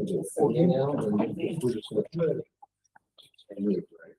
40 now, and we're just gonna- and move, right?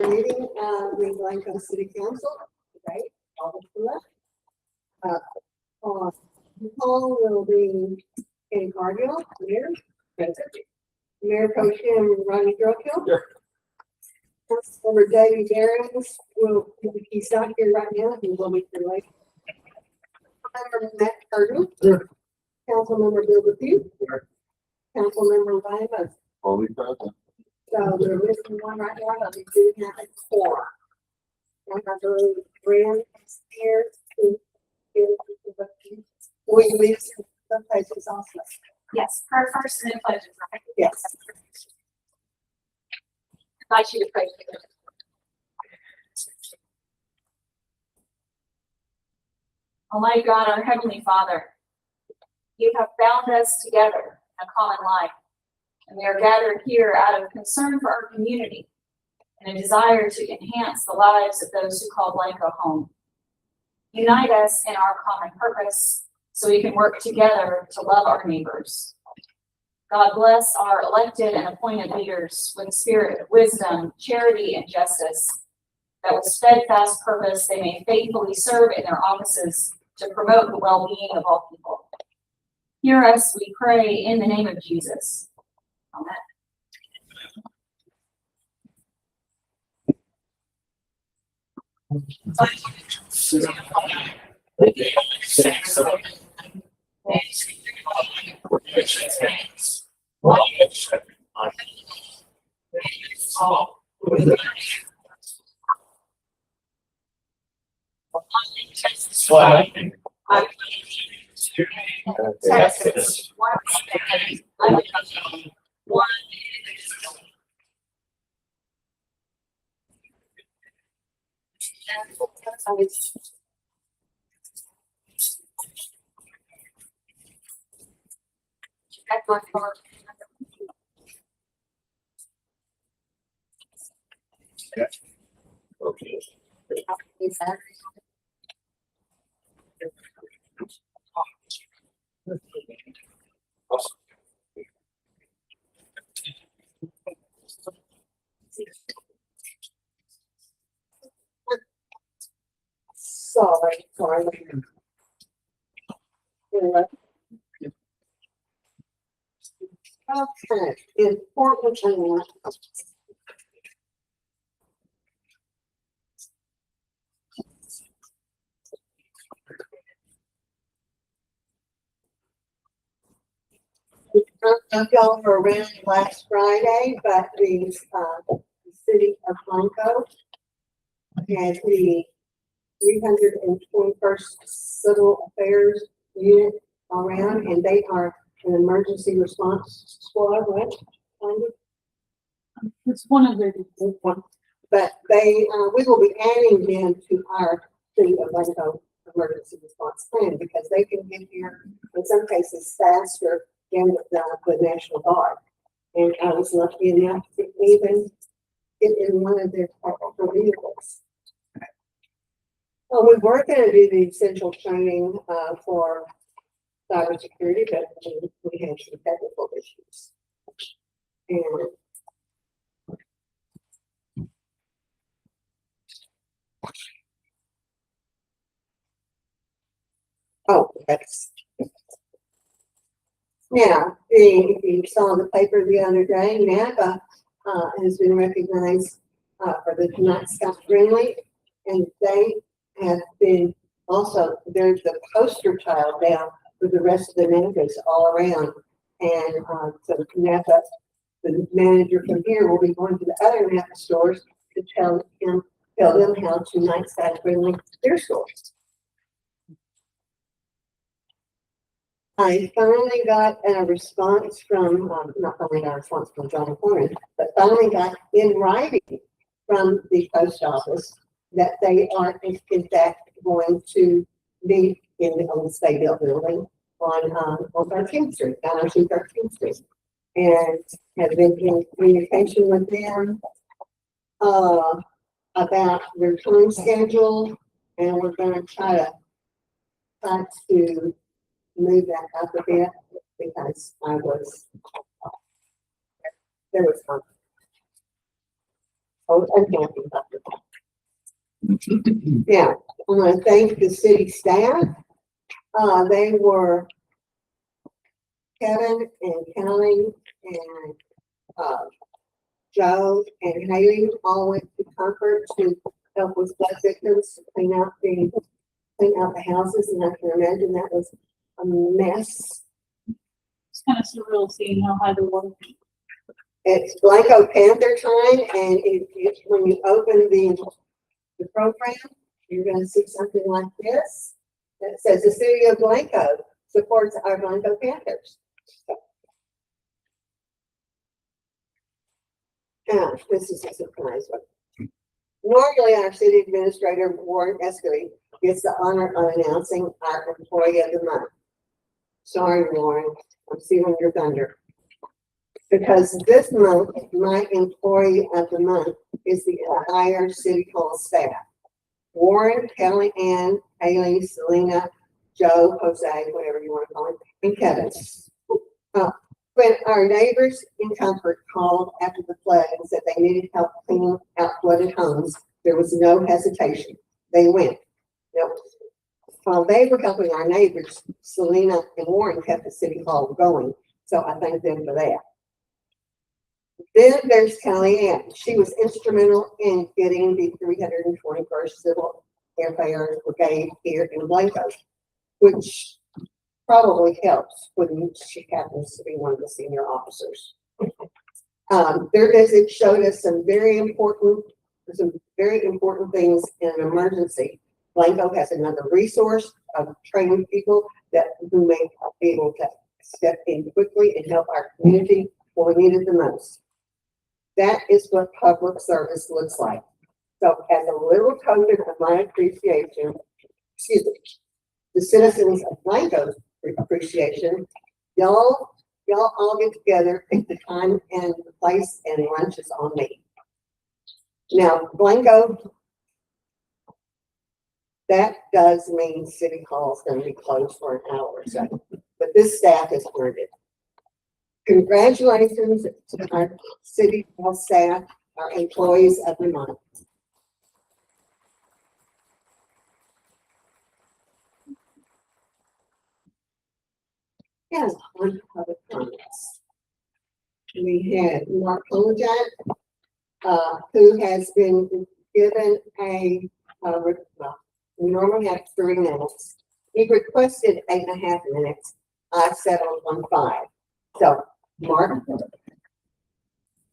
Meeting with Blanco City Council, right? All the left. On the call will be Kenny Cargill, Mayor, President, Mayor Pro Tem Ronnie Droghill. Here. Councilmember David Byars will, he's not here right now, he will be here later. Councilmember Matt Cardinal. Here. Councilmember Bill Dupuy. Here. Councilmember Ryan Busk. Only present. So we're missing one right now, but we do have a four. And I believe Brand is here to give the, we leave the places also. Yes, her first and pledges, right? Yes. I invite you to pray together. Almighty God, our Heavenly Father, you have bound us together in a common life, and we are gathered here out of concern for our community and a desire to enhance the lives of those who call Blanco home. Unite us in our common purpose so we can work together to love our neighbors. God bless our elected and appointed leaders with a spirit of wisdom, charity, and justice, that with steadfast purpose they may faithfully serve in their offices to promote the well-being of all people. Hear us, we pray, in the name of Jesus. Amen. Texas. One. Okay. Sorry. Okay, important thing. I don't know if y'all were around last Friday, but the city of Blanco had the 321st Civil Affairs Unit around, and they are an emergency response squad, right? It's one of the But they, we will be adding them to our city of Blanco emergency response plan because they can get here in some cases faster than the National Guard. And I was lucky enough to even get in one of their powerful vehicles. Well, we were going to do the essential training for cybersecurity, but we had some technical issues. And oh, that's now, if you saw the paper the other day, NAPA has been recognized for the Night Sky Friendly, and they have been also, there's the poster child down for the rest of the NAPAs all around. And so NAPA, the manager from here, will be going to the other NAPA stores to tell them how to Night Sky Friendly their stores. I finally got a response from, not finally got a response from John Horn, but finally got in writing from the post office that they are in fact going to be in the old State Bill building on 13th Street, down on 13th Street. And have been in communication with them about their time schedule, and we're going to try to move that up a bit because there was some unhappy about that. Yeah, I want to thank the city staff. They were Kevin and Kelly and Joe and Haley all went to Concord to help with flood victims to clean out the houses, and I can imagine that was a mess. It's kind of surreal seeing how high the water. It's Blanco Panther time, and it's when you open the program, you're going to see something like this that says the city of Blanco supports our Blanco Panthers. This is a surprise one. Normally, our city administrator, Warren Escalade, gets the honor of announcing our employee of the month. Sorry, Warren, I'm stealing your thunder. Because this month, my employee of the month is the entire city hall staff. Warren, Kelly Ann, Haley, Selena, Joe, Jose, whatever you want to call him, and Kevin. When our neighbors in Comfort called after the flood and said they needed help cleaning out flooded homes, there was no hesitation. They went. Now, while they were helping our neighbors, Selena and Warren kept the city hall going. So I thank them for that. Then there's Kelly Ann. She was instrumental in getting the 321st Civil Affairs Brigade here in Blanco, which probably helps when she happens to be one of the senior officers. Their visit showed us some very important things in an emergency. Blanco has another resource of training people who may be able to step in quickly and help our community when we need it the most. That is what public service looks like. So as a little token of my appreciation, the citizens of Blanco's appreciation, y'all all get together, pick the time and the place, and lunch is on me. Now, Blanco, that does mean City Hall is going to be closed for an hour or so, but this staff has earned it. Congratulations to our City Hall staff, our employees of the month. Yes, on public comments. We had Mark Kolajak, who has been given we normally have 3 minutes. He requested 8.5 minutes. I settled on 5. So, Mark.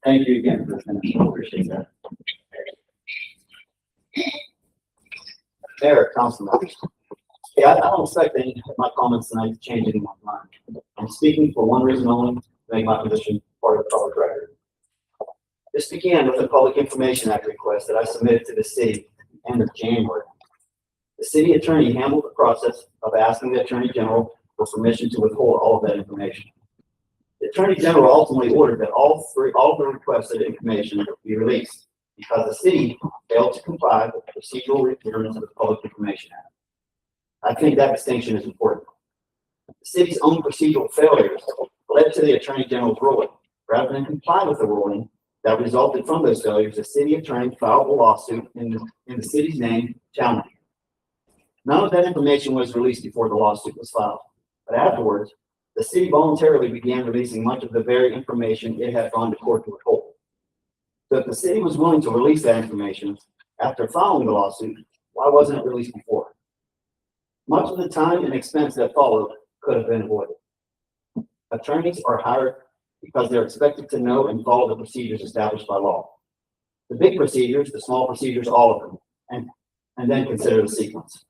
Thank you again for finishing. I appreciate that. Mayor, council members. Yeah, I don't expect any of my comments tonight to change anyone's mind. I'm speaking for one reason only, to make my position part of the public record. This began with a Public Information Act request that I submitted to the city at the end of January. The city attorney handled the process of asking the Attorney General for permission to withhold all of that information. The Attorney General ultimately ordered that all of the requested information be released because the city failed to comply with the procedural requirements of the Public Information Act. I think that distinction is important. The city's own procedural failures led to the Attorney General's ruling. Rather than comply with the ruling that resulted from those failures, the city attorney filed a lawsuit in the city's name challenging it. None of that information was released before the lawsuit was filed, but afterwards, the city voluntarily began releasing much of the very information it had gone to court to withhold. So if the city was willing to release that information after filing the lawsuit, why wasn't it released before? Much of the time and expense that followed could have been avoided. Attorneys are hired because they're expected to know and follow the procedures established by law. The big procedures, the small procedures, all of them, and then consider the sequence.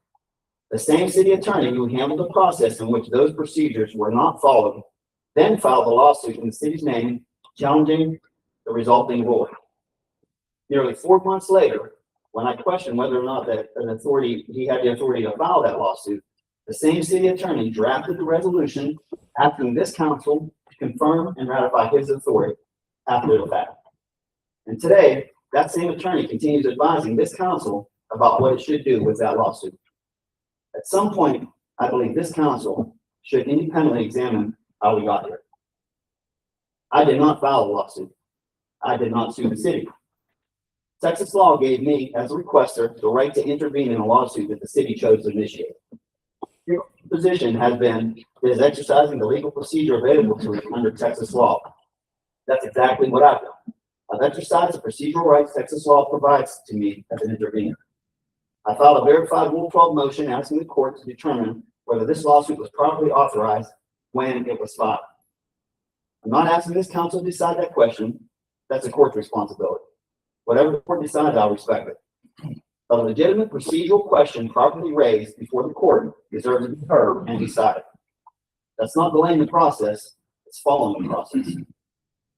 The same city attorney who handled the process in which those procedures were not followed then filed a lawsuit in the city's name challenging the resulting ruling. Nearly 4 months later, when I questioned whether or not he had the authority to file that lawsuit, the same city attorney drafted the resolution asking this council to confirm and ratify his authority after the fact. And today, that same attorney continues advising this council about what it should do with that lawsuit. At some point, I believe this council should independently examine how we got here. I did not file a lawsuit. I did not sue the city. Texas law gave me, as a requester, the right to intervene in a lawsuit that the city chose to initiate. Your position has been is exercising the legal procedure available to it under Texas law. That's exactly what I've done. I've exercised the procedural rights Texas law provides to me as an intervener. I filed a verified Rule 12 motion asking the court to determine whether this lawsuit was properly authorized when it was filed. I'm not asking this council to decide that question. That's a court's responsibility. Whatever the court decides, I'll respect it. A legitimate procedural question properly raised before the court deserves to be heard and decided. That's not delaying the process, it's following the process.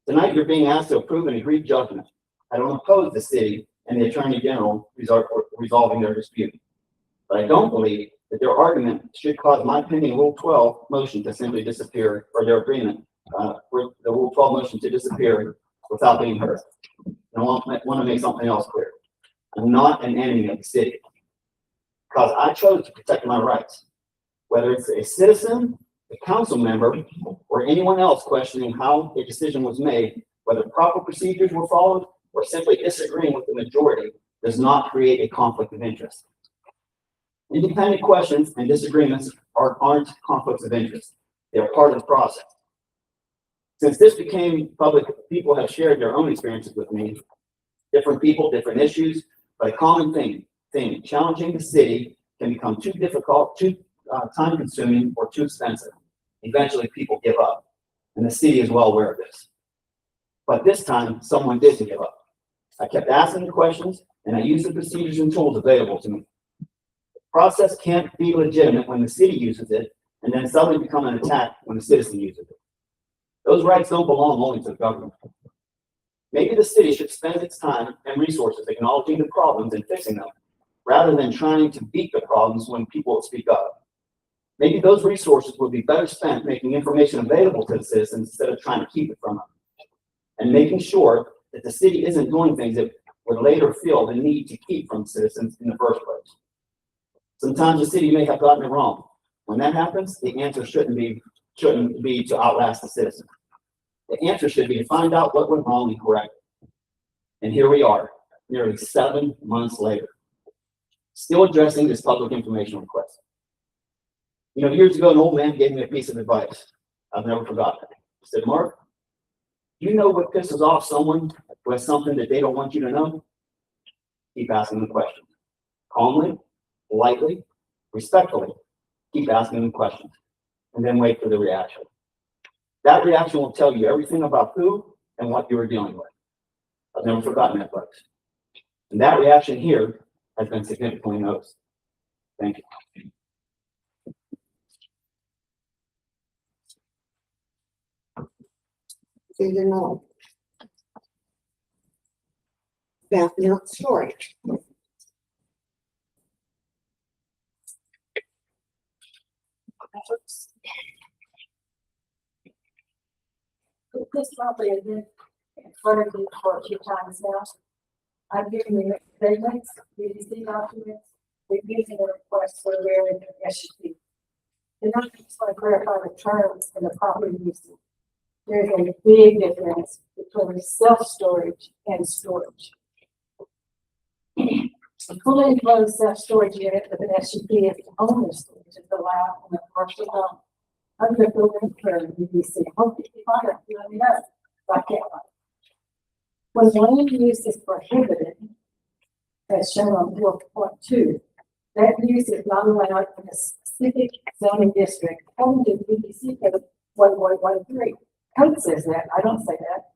Tonight, you're being asked to approve an agreed judgment I don't oppose the city and the Attorney General resolving their dispute. But I don't believe that their argument should cause my pending Rule 12 motion to simply disappear, or their agreement for the Rule 12 motion to disappear without being heard. And I want to make something else clear. I'm not an enemy of the city, because I chose to protect my rights. Whether it's a citizen, a council member, or anyone else questioning how a decision was made, whether proper procedures were followed, or simply disagreeing with the majority, does not create a conflict of interest. Independent questions and disagreements aren't conflicts of interest. They are part of the process. Since this became public, people have shared their own experiences with me. Different people, different issues, but a common thing, challenging the city can become too difficult, too time-consuming, or too expensive. Eventually, people give up, and the city is well aware of this. But this time, someone did give up. I kept asking the questions, and I used the procedures and tools available to me. The process can't be legitimate when the city uses it, and then suddenly become an attack when the citizen uses it. Those rights don't belong only to the government. Maybe the city should spend its time and resources acknowledging the problems and fixing them, rather than trying to beat the problems when people speak up. Maybe those resources would be better spent making information available to the citizens instead of trying to keep it from them, and making sure that the city isn't doing things that would later feel the need to keep from citizens in the first place. Sometimes the city may have gotten it wrong. When that happens, the answer shouldn't be to outlast the citizen. The answer should be to find out what went wrong and correct it. And here we are, nearly 7 months later, still addressing this public information request. You know, years ago, an old man gave me a piece of advice. I've never forgotten it. He said, "Mark, you know what pisses off someone who has something that they don't want you to know? Keep asking them questions. Calmly, politely, respectfully, keep asking them questions, and then wait for the reaction. That reaction will tell you everything about who and what you are dealing with." I've never forgotten that, folks. And that reaction here has been significantly noticed. Thank you. Susan Knoll. Beth Milk Storage. This property has been in front of me for a few times now. I've given you statements, BBC documents, we're using a request for a variance of SUP. And I just want to clarify the terms in the property usage. There's a big difference between self-storage and storage. A fully enclosed self-storage unit with an SUP is the only storage is allowed in a commercial zone. Under the building code, BBC. Hope you find it, let me know. I can't find it. When land use is prohibited, as shown on 4.2, that use is not allowed in a specific zoning district according to BBC code 1.13. Code says that, I don't say that.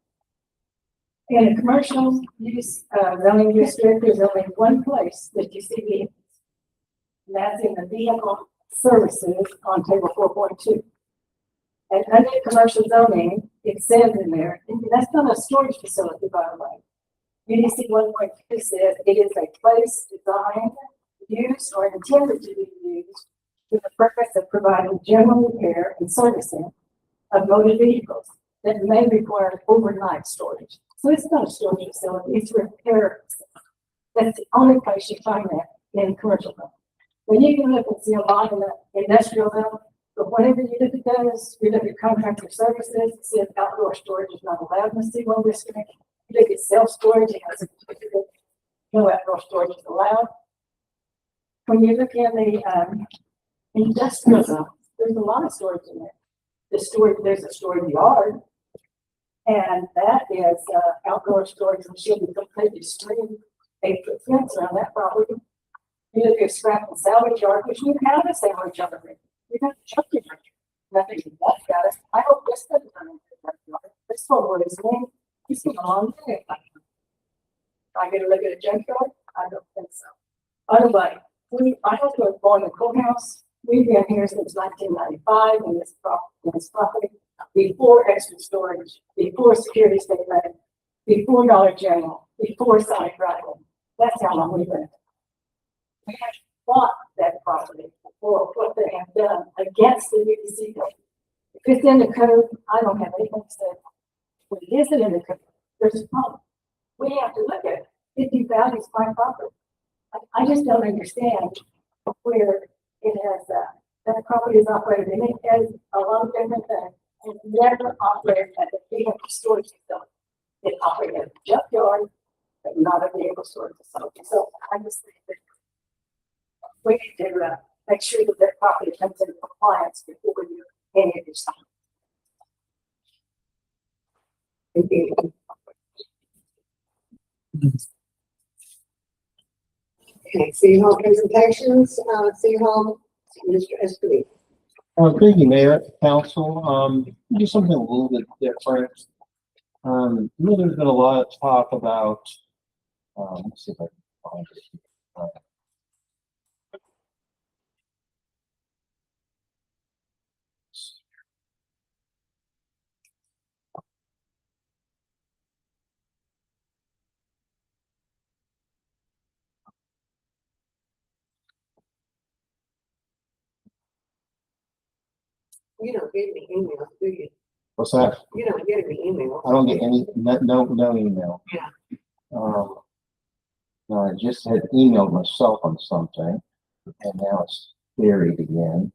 In a commercial use zoning district, there's only one place that you see vehicles. And that's in the vehicle services on table 4.2. And under commercial zoning, it says in there, and that's not a storage facility, by the way. UDC 1.2 says it is a place designed, used, or intended to be used with the purpose of providing general repair and servicing of motor vehicles that may require overnight storage. So it's not a storage facility, it's a repair facility. That's the only place you find that in commercial zone. When you can look and see a lot in the industrial zone, but whenever you look at those, you look at contractor services, it says outdoor storage is not allowed in the C1 district. You look at self-storage, it has a certificate, no outdoor storage is allowed. When you look in the industrial zone, there's a lot of storage in there. There's a storage yard, and that is outdoor storage, and should be completely screened, 8-foot fence around that property. You look at scrap and salvage yard, which you have a salvage yard already. You have to chuck it. Nothing left got it. I hope this doesn't come into that yard. This one was me. You see a long day. I get to look at a junkyard? I don't think so. Otherwise, I have to have born in the courthouse. We've been here since 1995 in this property, before extra storage, before security statement, before Dollar General, bore Sonic Rifle. That's how long we lived. We have fought that property for what they have done against the UDC code. If it's in the code, I don't have anything to say. When it isn't in the code, there's a problem. We have to look at it. It devalues my property. I just don't understand where it has, that property is operated, and it has a lot of different things, and never operated at the vehicle storage facility. It operated at a junkyard, but not a vehicle storage facility. So I just think that we need to make sure that their property comes into compliance before we do any of this stuff. Okay, City Hall presentations, City Hall, Mr. Escalade. Thank you, Mayor, Council. Do something a little bit different. You know, there's been a lot of talk about, let's see if I can find it. You don't get any emails, do you? What's that? You don't get any emails. I don't get any, no email. Yeah. No, I just had emailed myself on something, and now it's buried again.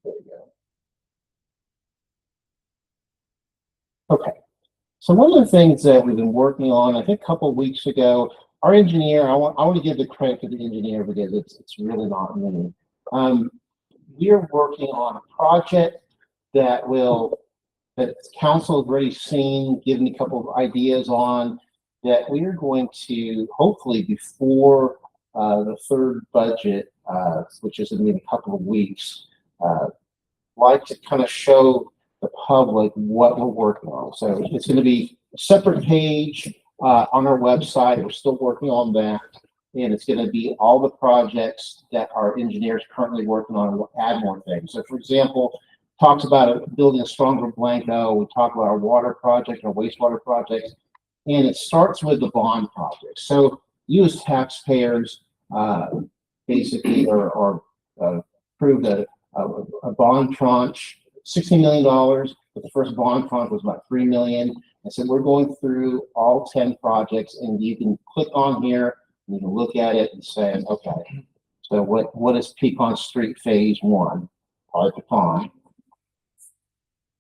There we go. Okay. So one of the things that we've been working on, I think a couple of weeks ago, our engineer, I want to give the credit to the engineer because it's really not me. We are working on a project that council has already seen, given a couple of ideas on, that we are going to, hopefully before the third budget, which is going to be in a couple of weeks, like to kind of show the public what we're working on. So it's going to be a separate page on our website. We're still working on that. And it's going to be all the projects that our engineers currently working on. We'll add more things. So for example, talks about building a stronger Blanco. We talk about our water project, our wastewater projects, and it starts with the bond project. So you as taxpayers basically are approved a bond tranche, $16 million, but the first bond tranche was about $3 million. And so we're going through all 10 projects, and you can click on here, and you can look at it and say, okay, so what is Pecan Street Phase 1? Probably Pecan.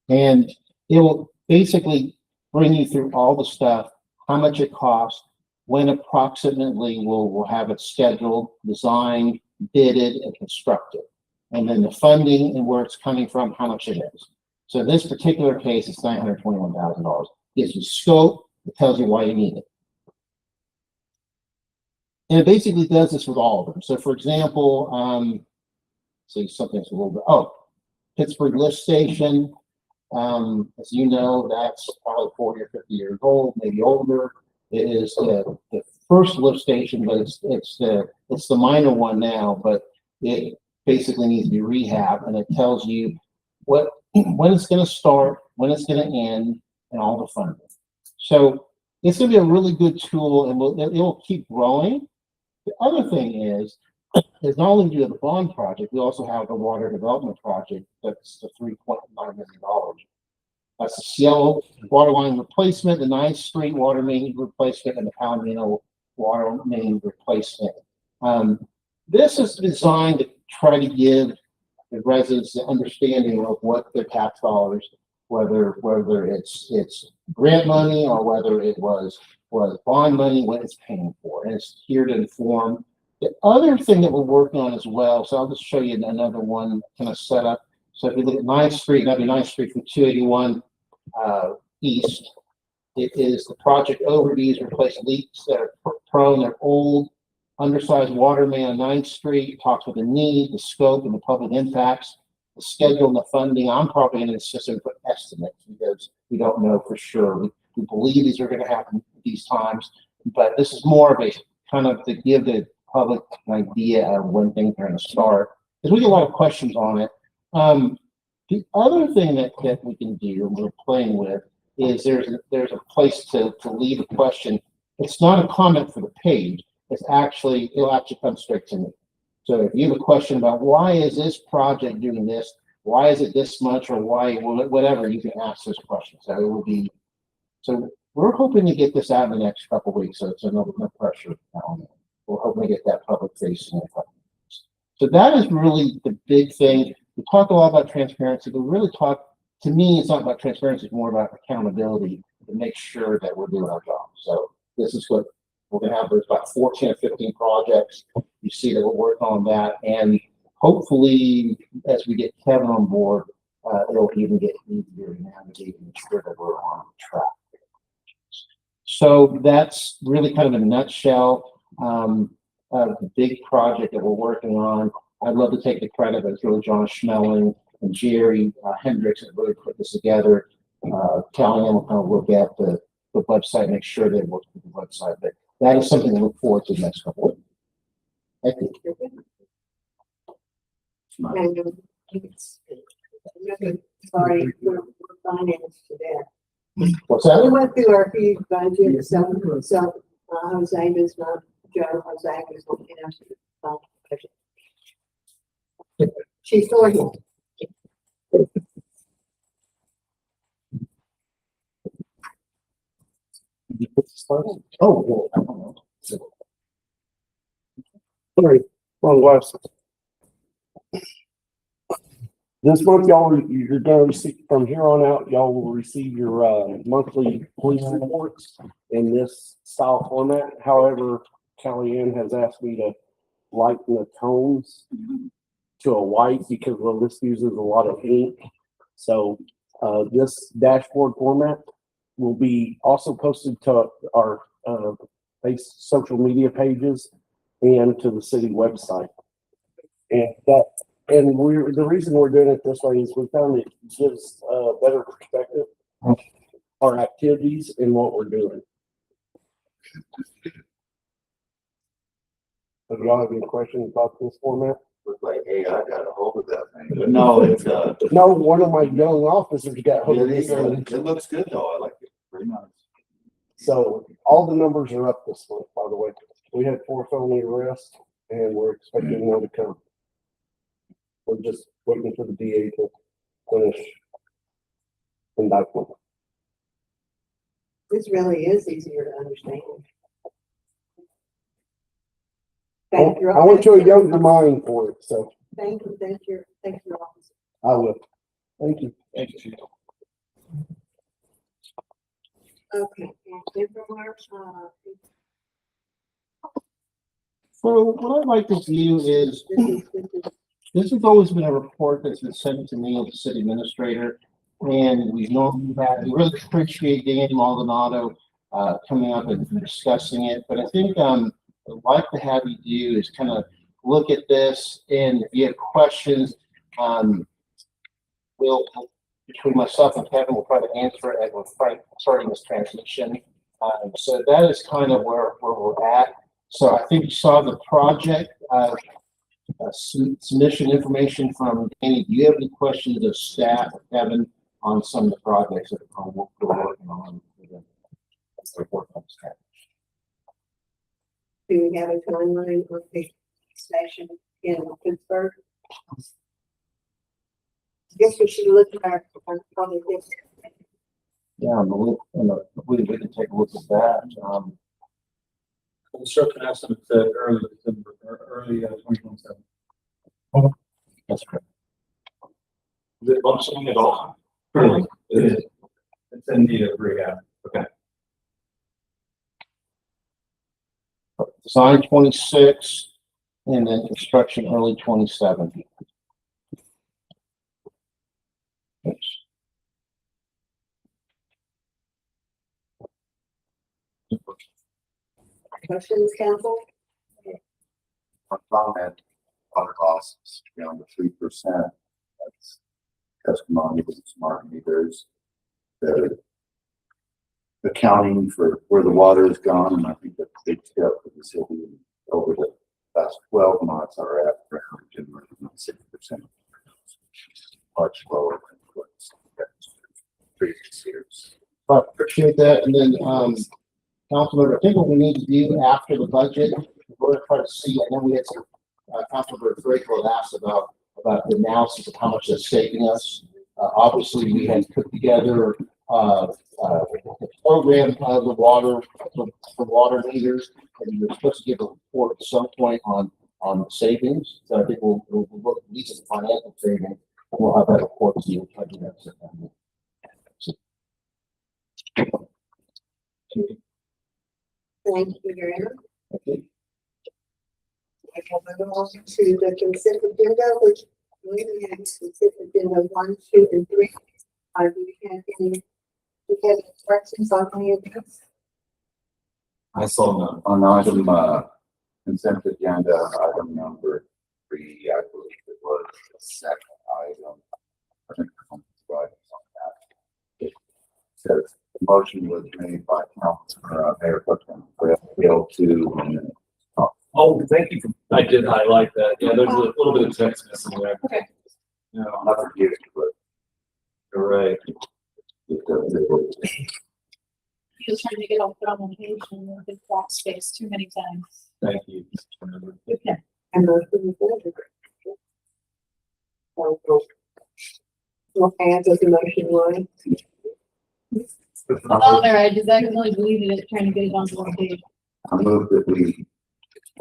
And it will basically bring you through all the stuff, how much it costs, when approximately we'll have it scheduled, designed, bidded, and constructed. And then the funding and where it's coming from, how much it is. So in this particular case, it's $921,000. Gives you scope, it tells you why you need it. And it basically does this with all of them. So for example, see something's a little bit, Pittsburgh Lift Station. As you know, that's probably 40 or 50 years old, maybe older. It is the first lift station, but it's the minor one now, but it basically needs to be rehabbed, and it tells you when it's going to start, when it's going to end, and all the funding. So it's going to be a really good tool, and it will keep growing. The other thing is not only do we have the bond project, we also have the water development project. That's the $3.9 million. That's the Cielo water line replacement, the 9th Street water main replacement, and the Palomino water main replacement. This is designed to try to give the residents the understanding of what their tax dollars, whether it's grant money or whether it was bond money, what it's paying for, and it's here to inform. The other thing that we're working on as well, so I'll just show you another one kind of setup. So if you look at 9th Street, that'd be 9th Street from 281 East. It is the project overviews, replace leaks that are prone, they're old, undersized water main on 9th Street, talks about the need, the scope, and the public impacts, the schedule and the funding. I'm probably in the system for estimates because we don't know for sure. We believe these are going to happen these times, but this is more of a kind of to give the public an idea of when things are gonna start, because we get a lot of questions on it. The other thing that we can do, and we're playing with, is there's a place to leave a question. It's not a comment for the page, it'll actually come straight to me. So if you have a question about why is this project doing this, why is it this much, or why, whatever, you can ask those questions. So it will be, so we're hoping to get this out in the next couple of weeks, so it's no pressure on it. We're hoping to get that public facing in a couple of weeks. So that is really the big thing. We talk a lot about transparency, but we really talk, to me, it's not about transparency, it's more about accountability to make sure that we're doing our job. So this is what we're gonna have. There's about 14 or 15 projects. You see that we're working on that, and hopefully, as we get Kevin on board, it'll even get easier to navigate and ensure that we're on track. So that's really kind of a nutshell of the big project that we're working on. I'd love to take the credit, but it's really John Schmeling and Jerry Hendricks that really put this together. Callahan will kind of look at the website, make sure they work with the website, but that is something to look forward to the next couple of weeks. Thank you. Sorry, we're financed to that. What's We that? went through our huge budget, so Jose does not, Joe, Jose is looking after the budget. She's for him. Oh, well, I don't know. Sorry, wrong glasses. This month, you're gonna receive, from here on out, y'all will receive your, monthly police reports in this style format. However, Kellyanne has asked me to lighten the tones to a white because, well, this uses a lot of ink. So, this dashboard format will be also posted to our, social media pages and to the city website. And the reason we're doing it this way is we found it gives a better perspective of our activities and what we're doing. So do y'all have any questions about this format? Look like, hey, I got a hold of that thing. No, it's, No, one of my young officers got hold of this. it looks good though. I like it. Very nice. So all the numbers are up this month, by the way. We had 4 felony arrests and we're expecting more to come. We're just waiting for the DA to finish indictment. This really is easier to understand. I went to a younger mind for it, so Thank you, officer. I will. Thank you. Thank you. Okay, and different marks, So what I'd like to do is, this has always been a report that's been sent to me as a city administrator. And we really appreciate Dan Maldonado coming up and discussing it. But I think I'd like to have you do is kind of look at this, and if you have questions, we'll, between myself and Kevin, we'll try to answer it as we're starting this transition. So that is kind of where we're at. So I think you saw the project submission information from Danny. Do you have any questions of staff or Kevin on some of the projects that we're working on? do we have a timeline on the station in Pittsburgh? I guess we should look at our public district. Yeah, we can take a look at that. Construction estimate early December, or early 2027. That's correct. Is it functioning at all? Really? It is. It's in need of rehab. Okay. Design 26 and then construction early 27. Questions, council? Our comment on costs around the 3%. That's testimony from smart meters. The accounting for where the water has gone, and I think that's a big step for the city over the last 12 months, our average in 6%. Much lower than what's previous years. But appreciate that. And then, Councilmember, I think what we need to do after the budget, we're gonna try to see, I know we had some, Councilmember Draco had asked about the analysis of how much that's saving us. Obviously, we had put together, a program of the water, for water meters, and we were supposed to give a report at some point on the savings. So I think we'll look at least at the financial savings. We'll have that report to you. I think that's September. Thank you very much. Okay. I will move on to the consent agenda, which we have consent agenda 1, 2, and 3. Do you have any instructions on any of this? I saw none. On item, consent agenda, item number 3, I believe it was the second item. I think on that. It says the motion was made by Councilor Mayor Pro Tem Bill to. Oh, thank you. I did highlight that. Yeah, there's a little bit of text missing there. Okay. Yeah, Another year, but you're right. He was trying to get off the on page and the backspace too many times. Thank you. Okay. And motion is okay, I took the motion one. Oh, there, I just accidentally deleted it, trying to get it onto one page. I move that we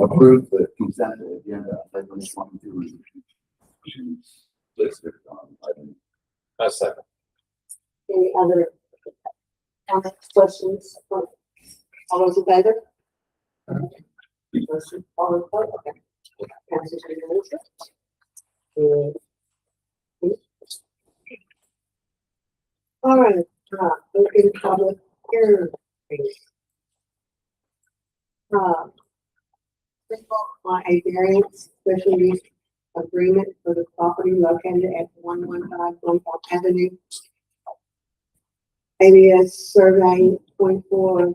approve the consent agenda, item 22 resolutions listed on item. A second. Any other comments, questions? All those in favor? Motion, all in favor? Okay. Passes unanimously. All right, open public hearing. On a variance special use agreement for the property located at 115 Blanco Avenue. ABS survey 24,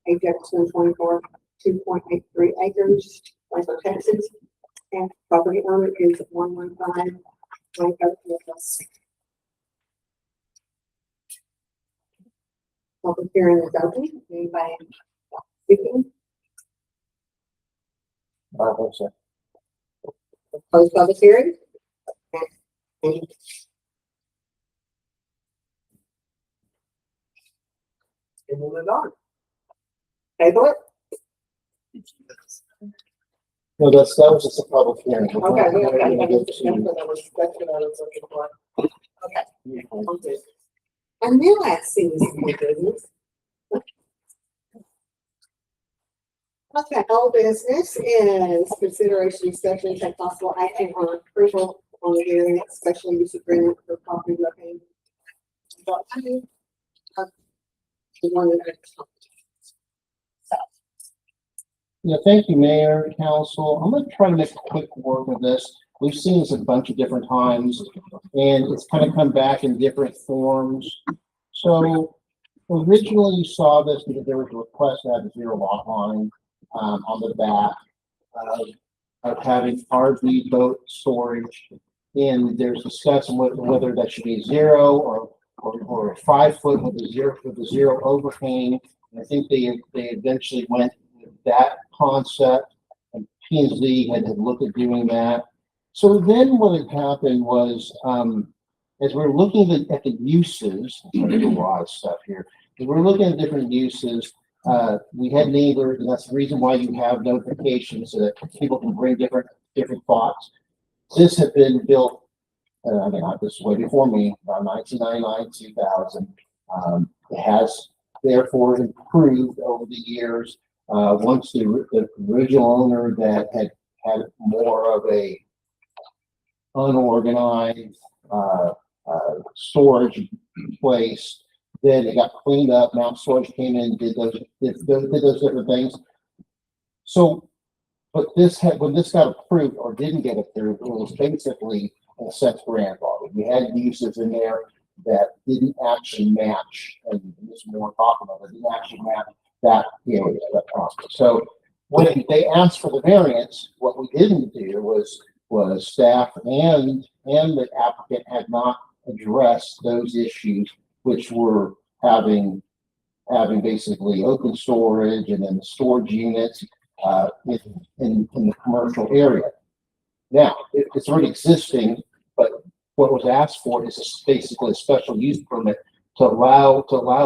Ajax 124, 2.83 acres, Blanco, Texas. And property owner is 115 Blanco, Texas. Public hearing is open. Anybody speaking? Close public hearing. And we'll move on. Table it. No, that was just a public hearing. Okay. We're gonna get That's to- what I was looking for. Okay. And then let's see this new business. Okay, old business is consideration, discussion, take possible action on approval on the variance special use agreement for property located. Yeah, thank you, Mayor, Council. I'm gonna try to make a quick work of this. We've seen this a bunch of different times, and it's kind of come back in different forms. So originally you saw this because there was a request to have a 0 lot line on the back of having RV boat storage. And there's discussion whether that should be 0 or 5 foot with a zero overhang. And I think they eventually went with that concept, and P&Z had looked at doing that. So then what had happened was, as we're looking at the uses, there's a lot of stuff here. As we're looking at different uses, we had neighbors, and that's the reason why you have notifications so that people can bring different thoughts. This had been built, I mean, not this way before me, about 1999, 2000. It has therefore improved over the years. Once the original owner that had more of a unorganized storage place, then it got cleaned up. Now storage came in, did those different things. So, but when this got approved or didn't get approved, it was basically in a sense grandfathered. We had uses in there that didn't actually match, and this is more talking about it, didn't actually match that area, that property. So when they asked for the variance, what we didn't do was staff and the applicant had not addressed those issues, which were having basically open storage and then the storage units in the commercial area. Now, it's already existing, but what was asked for is basically a special use permit to allow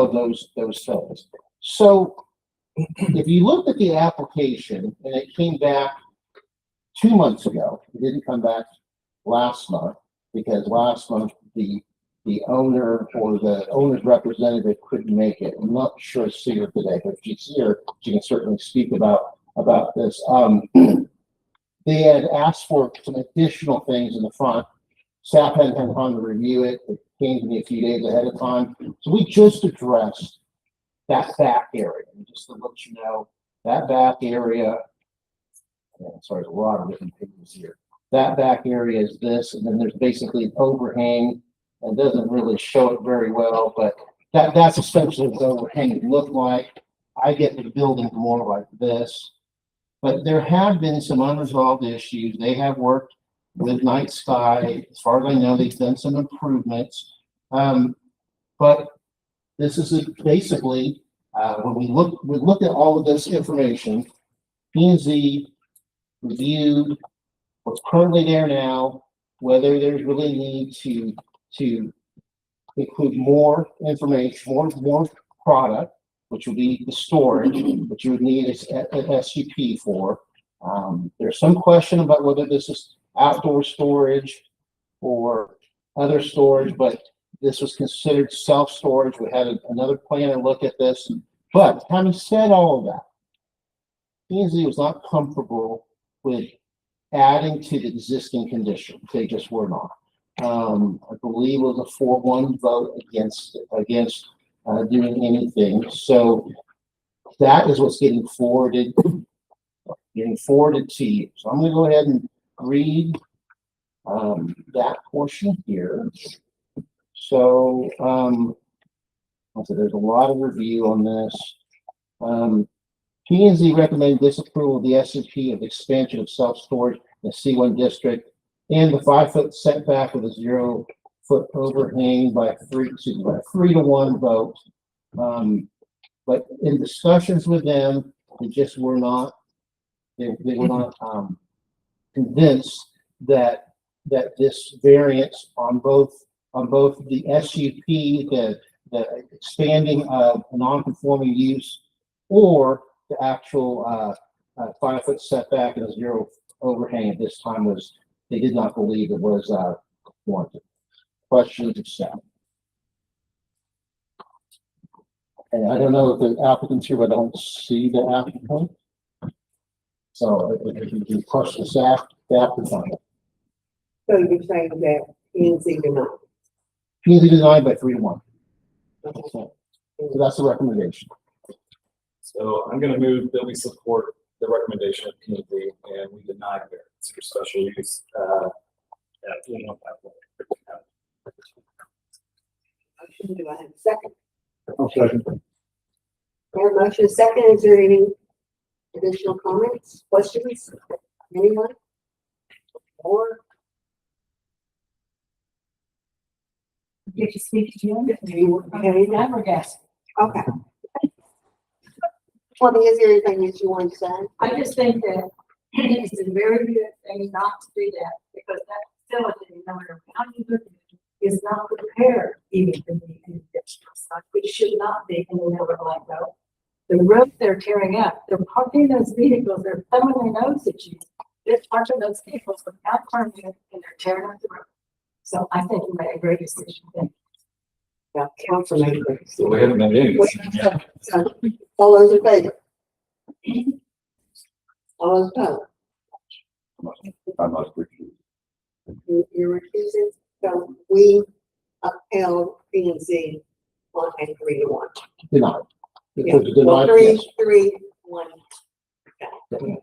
those things. So if you look at the application, and it came back 2 months ago, it didn't come back last month, because last month the owner or the owner's representative couldn't make it. I'm not sure she's here today, but if she's here, she can certainly speak about this. They had asked for some additional things in the front. Staff hadn't had time to review it. It came to me a few days ahead of time. So we just addressed that back area. And just to let you know, that back area, sorry, there's a lot of different things here. That back area is this, and then there's basically an overhang. It doesn't really show it very well, but that's essentially what the overhang looked like. I get the building more like this. But there have been some unresolved issues. They have worked with Night Sky. As far as I know, they've done some improvements. But this is basically, when we look at all of this information, P&Z reviewed what's currently there now, whether there's really need to include more information, more product, which would be the storage, which you would need an SUP for. There's some question about whether this is outdoor storage or other storage, but this was considered self-storage. We had another planner look at this. But having said all of that, P&Z was not comfortable with adding to the existing condition. They just were not. I believe it was a 4-1 vote against doing anything. So that is what's getting forwarded to you. So I'm going to go ahead and read that portion here. So, there's a lot of review on this. P&Z recommended disapproval of the SUP of expansion of self-storage in the C1 district and the 5-foot setback with a 0-foot overhang by a 3-to-1 vote. But in discussions with them, they just were not, they were not convinced that this variance on both the SUP, the expanding of non-conforming use, or the actual 5-foot setback and a 0 overhang at this time they did not believe it was warranted. Questions of staff? And I don't know if the applicant's here, but I don't see the applicant. So if you can question staff, the applicant. So you're saying that P&Z denied? P&Z denied by 3-1. Okay. So that's the recommendation. So I'm gonna move that we support the recommendation of P&Z and we deny variance for special use, at 115. Motion, do I have a second? Okay. We have a motion, second. Is there any additional comments, questions? Anyone? Or Get to speak to you, Okay. flabbergasted. okay. Well, is there anything that you want to say? I just think that it's a very good thing not to do that, because that facility, no matter how you look at it, is not prepared even to be in industrial site, which should not be in the middle of Blanco. The road they're tearing up, they're parking those vehicles, they're thumbing their nose at you. They're parking those vehicles without permit and they're tearing up the road. So I think we made a great decision. Yeah, council member. So we haven't made any decision yet. All those in favor? All those opposed? I must recuse. You're recusing, so we upheld P&Z on a 3-1. Denied. Yeah. Because denied, Well, yes. 3-1. Okay.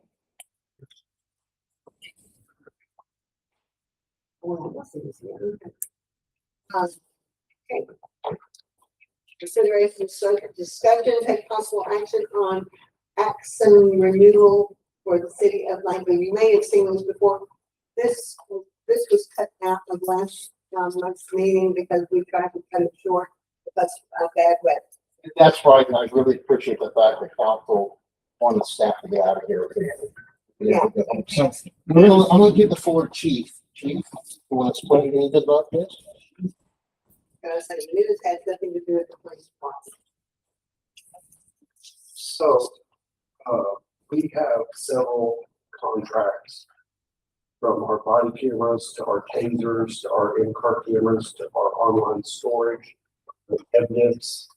Okay. Consideration, discussion, take possible action on Axon renewal for the city of Blanco. You may have seen this before. This was cut out of last month's meeting because we tried to cut it short because of bad weather. That's right, and I really appreciate the fact that council wanted staff to get out of here. Yeah. So, I'm gonna give the floor to Chief. Chief, you want to explain anything about this? And I said, it has nothing to do with the police department. So, we have several contracts from our body cameras to our tasers, to our in-car cameras, to our online storage, evidence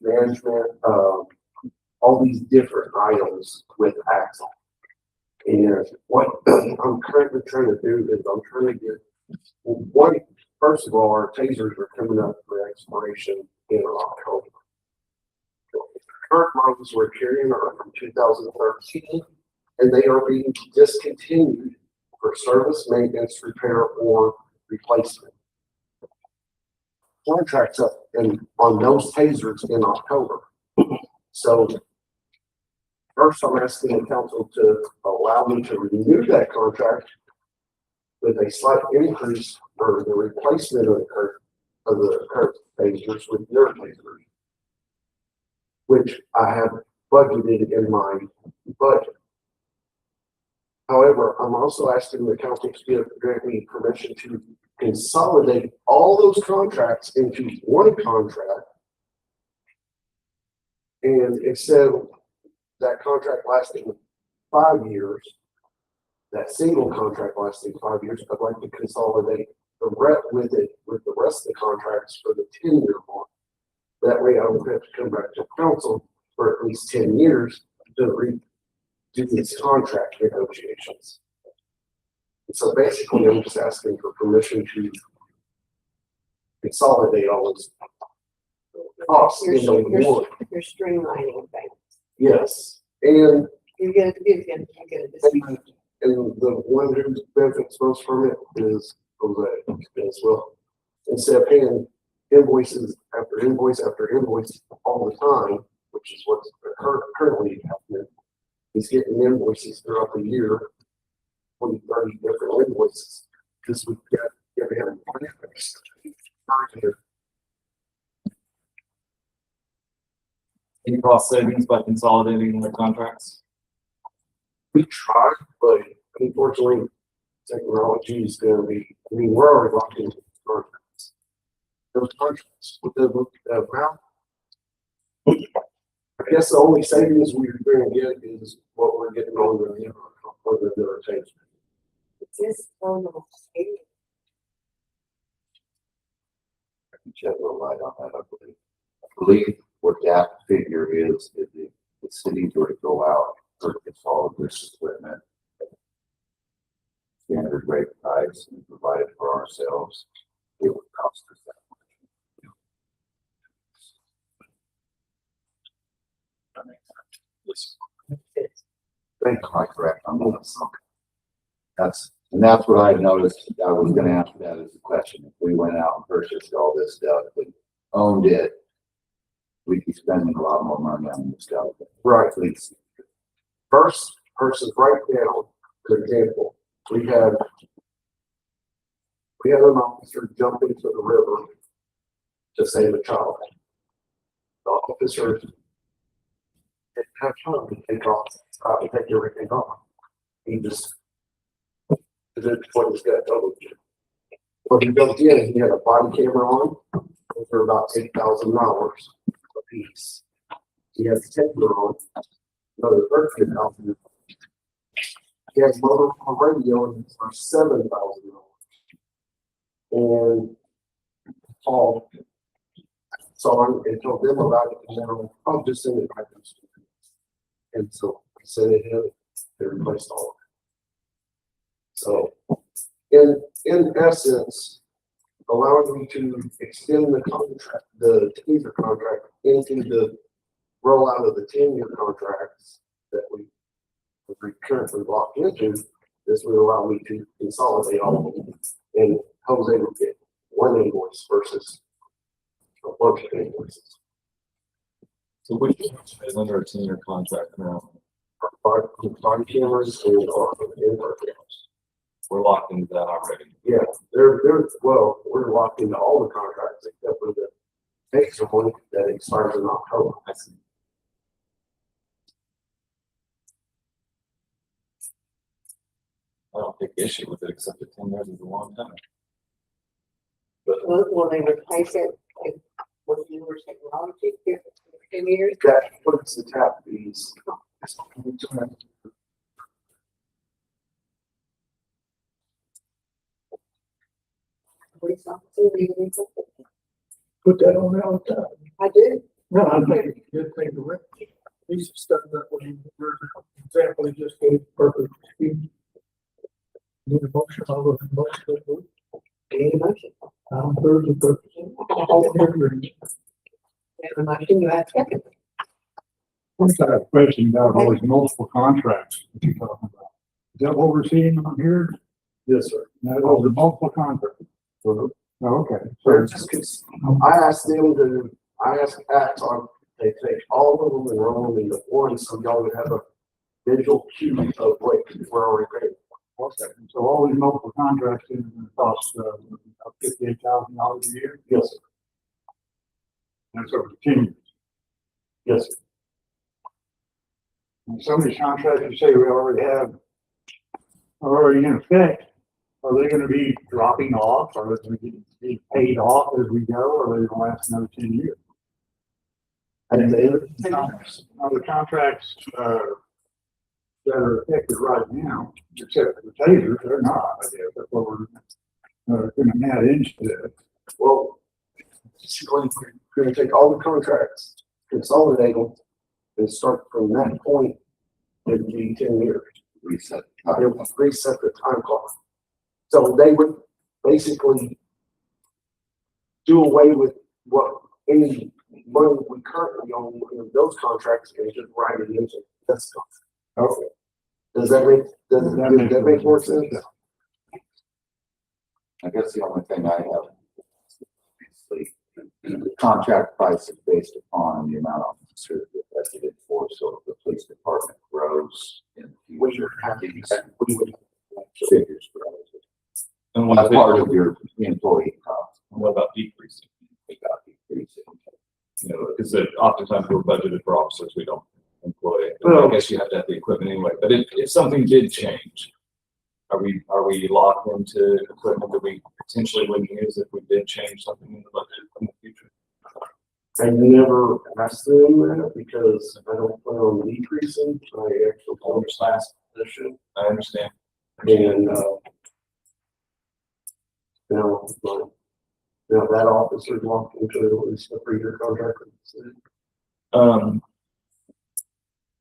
management, all these different items with Axon. And what I'm currently trying to do is I'm trying to get, first of all, our tasers are coming up for expiration in October. The current models we're carrying are from 2013, and they are being discontinued for service, maintenance, repair, or replacement. Contracts up on those tasers in October. So first, I'm asking the council to allow me to renew that contract with a slight increase for the replacement of the current tasers with your tasers, which I have budgeted in my budget. However, I'm also asking the council to grant me permission to consolidate all those contracts into one contract. And instead of that contract lasting 5 years, that single contract lasting 5 years, I'd like to consolidate the with the rest of the contracts for the 10-year mark. That way I don't have to come back to council for at least 10 years to do these contract negotiations. And so basically, I'm just asking for permission to consolidate all those costs into one. You're streamlining things. Yes, and You're gonna and the one who benefits most from it is Jose as well. Instead of paying invoices after invoice after invoice all the time, which is what's currently happening, he's getting invoices throughout the year, 20, 30 different invoices. Because we've got every other Any cost savings by consolidating the contracts? we tried, but unfortunately, technology is going to be, I mean, we're already locked into contracts. Those contracts with the amount, I guess the only savings we're going to get is what we're getting on the rotation. Just on the stadium. I can shed a little light on that, I believe what that figure is if the cities were to go out and purchase all of this equipment, standard rate price and provide it for ourselves, it would cost us that much. That makes sense. Thank you, correct on that. That's what I noticed. I was gonna ask that as a question. If we went out and purchased all this stuff and owned it, we'd be spending a lot more money on this stuff. Right. Please. First person right now, for example, we had an officer jump into the river to save a child. The officer didn't have time to take everything off. He just did what he's got told to. When he jumped in, he had a body camera on for about $8,000 a piece. He has a taper on, another $13,000. He has motor on radio for $7,000. And Paul saw and told them about it, and then I'll just send it back to them. And so I sent it in, they replaced all of it. So in essence, allowing me to extend the contract, the teaser contract into the rollout of the 10-year contracts that we currently locked into, this would allow me to consolidate all of them. And Jose will get one invoice versus a bunch of invoices. So which is under a 10-year contract now? Body cameras and our cameras. We're locked into that already. Yeah, well, we're locked into all the contracts except for the extra one that expires in October. I see. I don't take issue with it, except that 10 years is a long time. But Will they replace it with newer technology here for 10 years? That puts the tap fees. Police officer, legal. Put that on there all the time. I do. No, I think it's a good thing to rent. He's stuff that when you, example, he just gave perfect. Need a motion, I'll look at the motion. Need a motion. Third and purpose. Have a motion, you have a second. First, I have a question about all these multiple contracts that you're talking about. Is that what we're seeing on here? Yes, sir. Now, those are multiple contracts. Oh, okay. So just, I asked Axon, they take all of them and roll them into one, so y'all would have a visual cue of what we're already paying. Okay. So all these multiple contracts is going to cost, $58,000 a year? Yes, sir. That's over 10 years. Yes, sir. And some of these contracts you say we already have are already in effect. Are they gonna be dropping off, or are they gonna be paid off as we go, or are they gonna last another 10 years? And the Now, the contracts, that are effective right now, except for the tasers, they're not, I guess, that's what we're, gonna add into that. well, we're gonna take all the contracts, consolidate them, and start from that point, it'd be 10 years. Reset. It would reset the time clock. So they would basically do away with what any money we currently own in those contracts and just write it into this contract. Okay. Does that make more sense? I guess the only thing I have, obviously, the contract price is based upon the amount of officers that they did for, so if the police department grows in the We future, have these to, figures grow. and what That's part of your employee cost. what about decreasing? We got decreasing. You know, because oftentimes we're budgeted for officers we don't employ. Well- I guess you have to have the equipment anyway, but if something did change, are we locked into equipment that we potentially wouldn't use if we did change something in the budget in the future? I never asked them that because I don't plan on decreasing my actual college class position. I understand. And, that officer walked into at least a 3-year contract.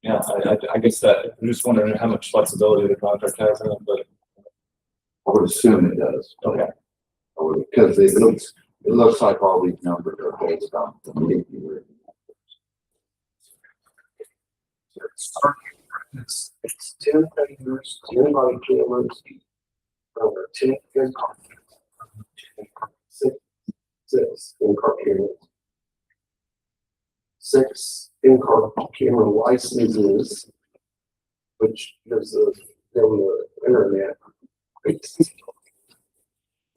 Yeah, I guess that, I'm just wondering how much flexibility the contract has in it, but I would assume it does. okay. Because it looks like all these numbers are based on the figure. It's 10 fingers, 10 body cameras, 10 in car. 6 in-car cameras. 6 in-car camera licenses, which gives the internet.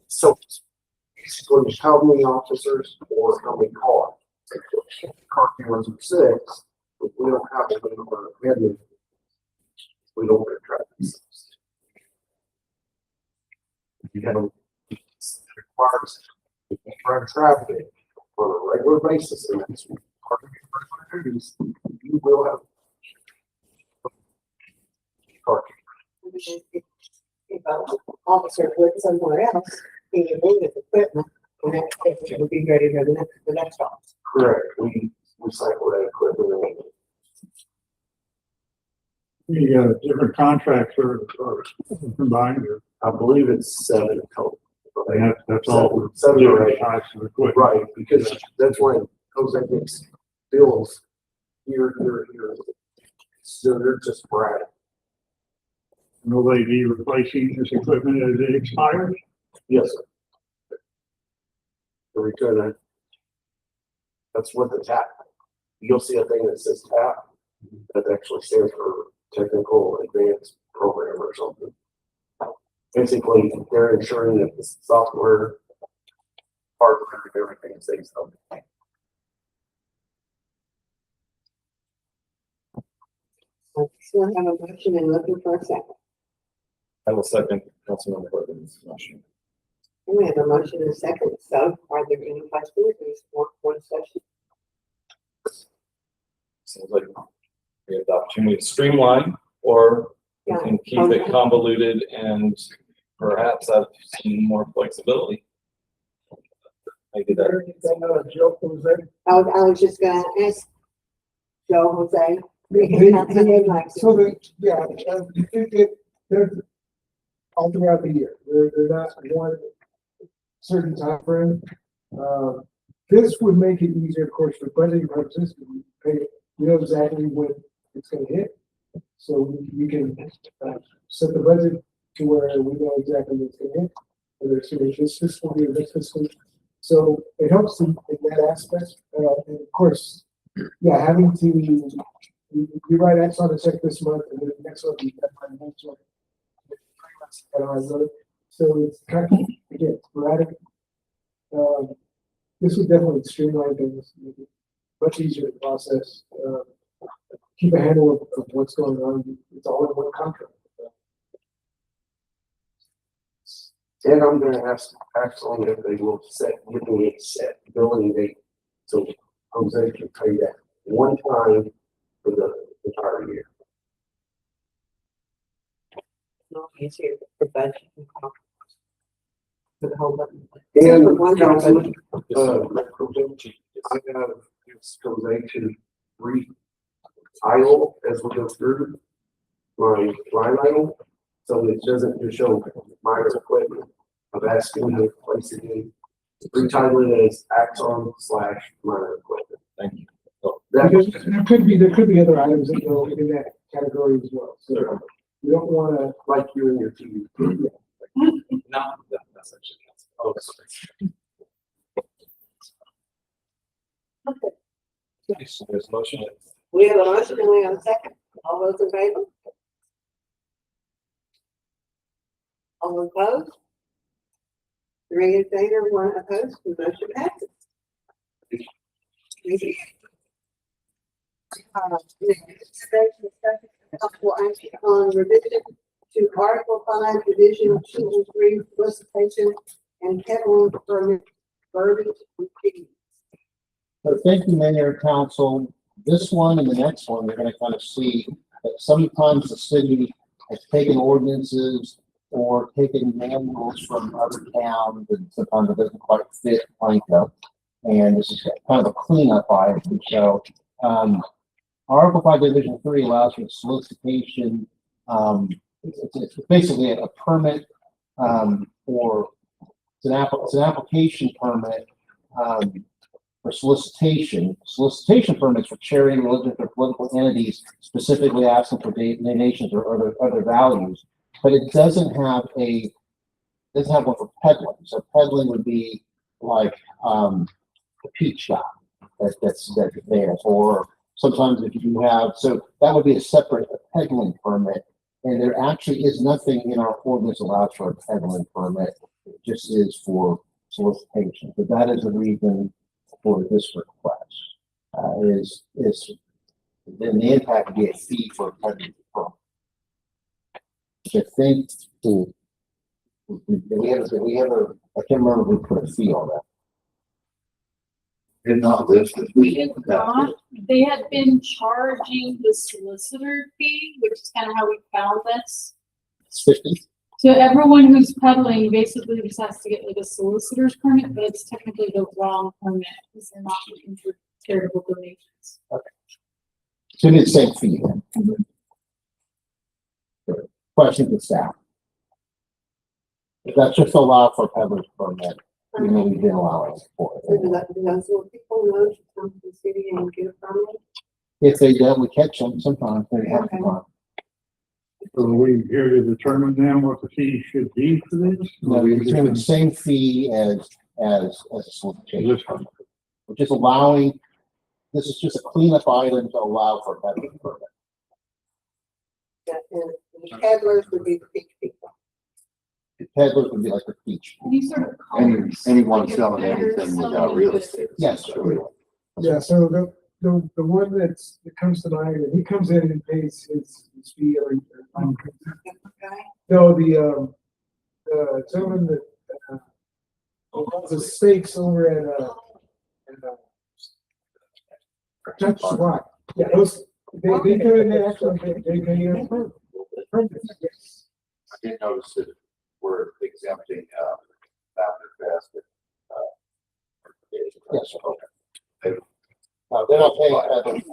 So basically, how many officers or how many cars? Car cameras are 6, but we don't have a number of admin. We don't get traffic. You have it requires run traffic on a regular basis, and that's part of your regular duties. You will have car If an officer went somewhere else, he would leave his equipment, and that equipment would be ready for the next officer. correct. We recycle that equipment. The, different contracts are combined, or I believe it's 7 total. that's all for 7 or 8. different types of equipment. Right, because that's when Jose gets bills here. So they're just sporadic. Will they be replacing this equipment as it expires? Yes, sir. We're gonna, that's what the tap you'll see a thing that says TAP, that actually stands for Technical Advanced Program or something. Basically, they're ensuring that the software, hardware, and everything stays up. So I have a motion and looking for a second. I will second Councilmember Horton's motion. And we have a motion and a second, so are there any questions? There's one session. Sounds like we have the opportunity to streamline, or we can keep it convoluted and perhaps have some more flexibility. Maybe that. I was just gonna ask Joe, Jose. So that, yeah, you think that they're all throughout the year, they're not one certain time frame. This would make it easier, of course, for budgeting purposes, we know exactly when it's gonna hit. So we can set the budget to where we know exactly when it's gonna hit, whether it's gonna be this fiscal year, this fiscal year. So it helps in that aspect, and of course, yeah, having to, you write X on the check this month, and then the next month you got my next one. So it's kind of, again, sporadic. This would definitely streamline things, make it much easier to process. Keep a handle of what's going on. It's all in one contract. And I'm gonna ask Axel if they will give me a set billing date, so Jose can pay that one time for the entire year. No, easier for budget. For the whole budget. And Councilman, I have Jose to re-title as we go through my line item, so it doesn't just show minor equipment. I've asked him to place it in, retitle it as Axon / minor equipment. Thank you. Because there could be other items that go in that category as well. So we don't want to, Like you and your TV. No, that's actually. Oh, sorry. Okay, so there's a motion. We have a motion and we have a second. All those in favor? All opposed? 3 in favor, 1 opposed, the motion passes. Thank you. Possible action on revision to Article 5, Division 2 and 3, solicitation and peddling permit verbiage and fees. So thank you, Mayor and Council. This one and the next one, you're gonna kind of see that sometimes the city has taken ordinances or taken manuals from other towns, and sometimes it doesn't quite fit Blanco. And this is kind of a cleanup item. So, Article 5, Division 3 allows for solicitation. It's basically a permit, or it's an application permit, for solicitation. Solicitation permits for charity, religious, or political entities specifically asking for donations or other values. But it doesn't have one for peddling. So peddling would be like, a peach shop that's there, or sometimes if you have, so that would be a separate peddling permit. And there actually is nothing in our ordinance allows for a peddling permit. It just is for solicitation. But that is the reason for this request. Then the impact would be a fee for a peddling permit. I think we have I can't remember if we put a fee on that. Did not list it. We did not, they had been charging the solicitor fee, which is kind of how we found this. It's 50. So everyone who's peddling basically just has to get like a solicitor's permit, but it's technically the wrong permit because they're not looking for charitable donations. So it's the same fee then. Question to staff. If that's just allowed for peddler's permit, we know we didn't allow it for So it. do those little people know to come to the city and get a permit? If they don't, we catch them sometimes. They have to run. So are we here to determine then what the fee should be for this? No, we return the same fee as a solicitation permit. We're just allowing This is just a cleanup item to allow for better permit. And the peddlers would be the big people. The peddlers would be like the beach. These sort of colors. Anyone selling anything without real estate. Yes. Yeah, so the one that comes to mind, and he comes in and pays his fee every time. Okay. No, the gentleman that, the steaks over at Dutch Rock. Yeah, those, they come in there, actually, they pay a permit, yes. I did notice that we're exempting, Founder Fest. Yes. Okay. No, they're not paying peddlers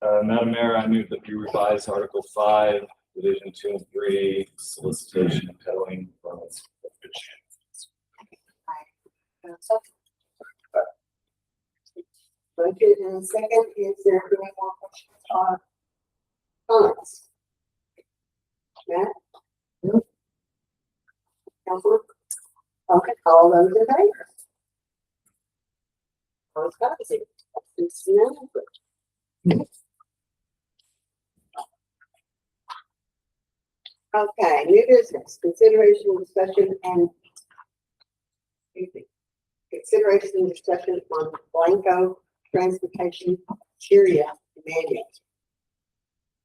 permit. Madam Mayor, I move that we revise Article 5, Division 2 and 3, solicitation and peddling permits. Budget and a second, is there any more questions or comments? Matt? Councilman? Okay, all those in favor? All opposed? It's unanimous. Okay, new business, consideration, discussion, and consideration and discussion on Blanco transportation criteria manual.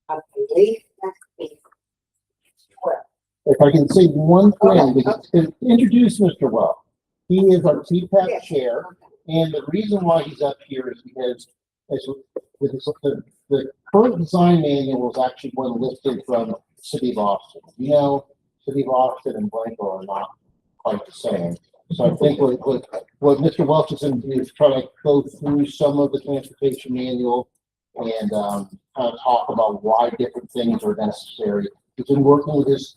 I believe that's the. Well, If I can say one thing, because to introduce Mr. Well, he is our TPAC yes, chair, okay. and the reason why he's up here is because the current design manual is actually one listed from the City of Austin. You know, City of Austin and Blanco are not quite the same. So I think what Mr. Welch is going to do is try to go through some of the transportation manual and kind of talk about why different things are necessary. He's been working with this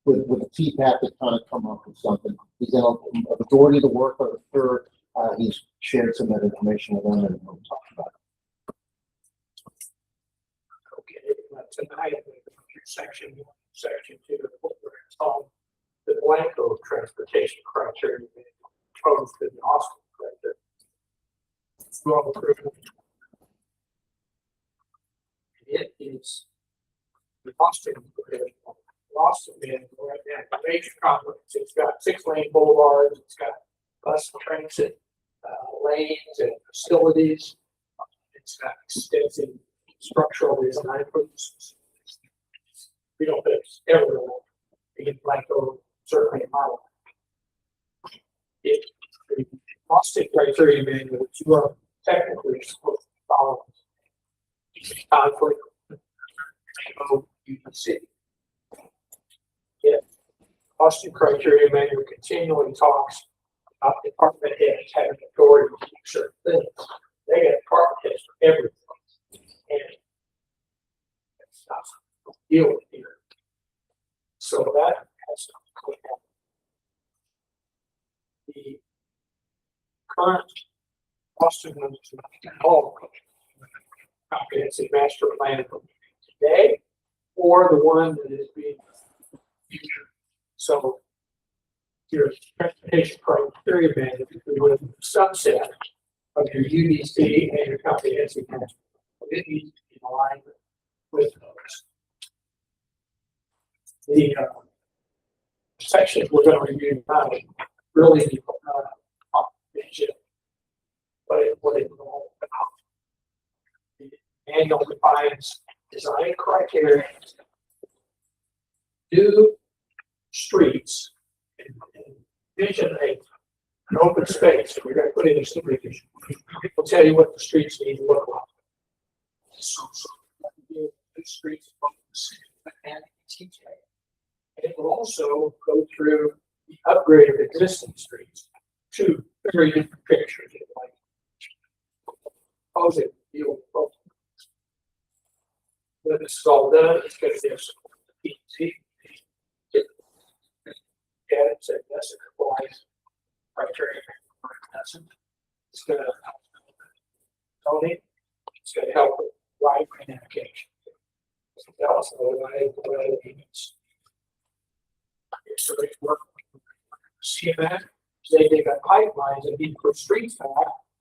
with the TPAC to kind of come up with something. He's done a majority of the work, but for he's shared some of that information with them and we'll talk about it. Okay, tonight, section 2, it's called the Blanco transportation criteria proposed in the Austin criteria. It's well approved. It is the Austin manual right now, major complex. It's got 6-lane boulevards, it's got bus transit lanes and facilities. It's got extensive structural design. We don't think it's ever in Blanco, certainly in my life. If the Austin criteria manual, which you are technically supposed to follow, conflict UDC. If Austin criteria manual continually talks about department heads having authority to do certain things, they get department heads for everything. And that's not deal with here. So that has to clean up. The current Austin all comprehensive master plan today, or the one that is being future. So your transportation criteria manual with subset of your UDC and your comprehensive master plan. It needs to be in alignment with those. The sections we're going to review now really mention what it all about. The manual defines design criteria. Do streets and vision an open space. We're going to put in a street. We'll tell you what the streets need to look like. So the streets and TJ. It will also go through the upgrade of existing streets. 2 very different pictures. Like, how's it deal with both? When this is all done, it's going to be easy. Yeah, it's a compliance criteria. It's going to help Tony. It's going to help with right navigation. It's also the needs. So they work with CMS, they they dig up pipelines and need to put streets back,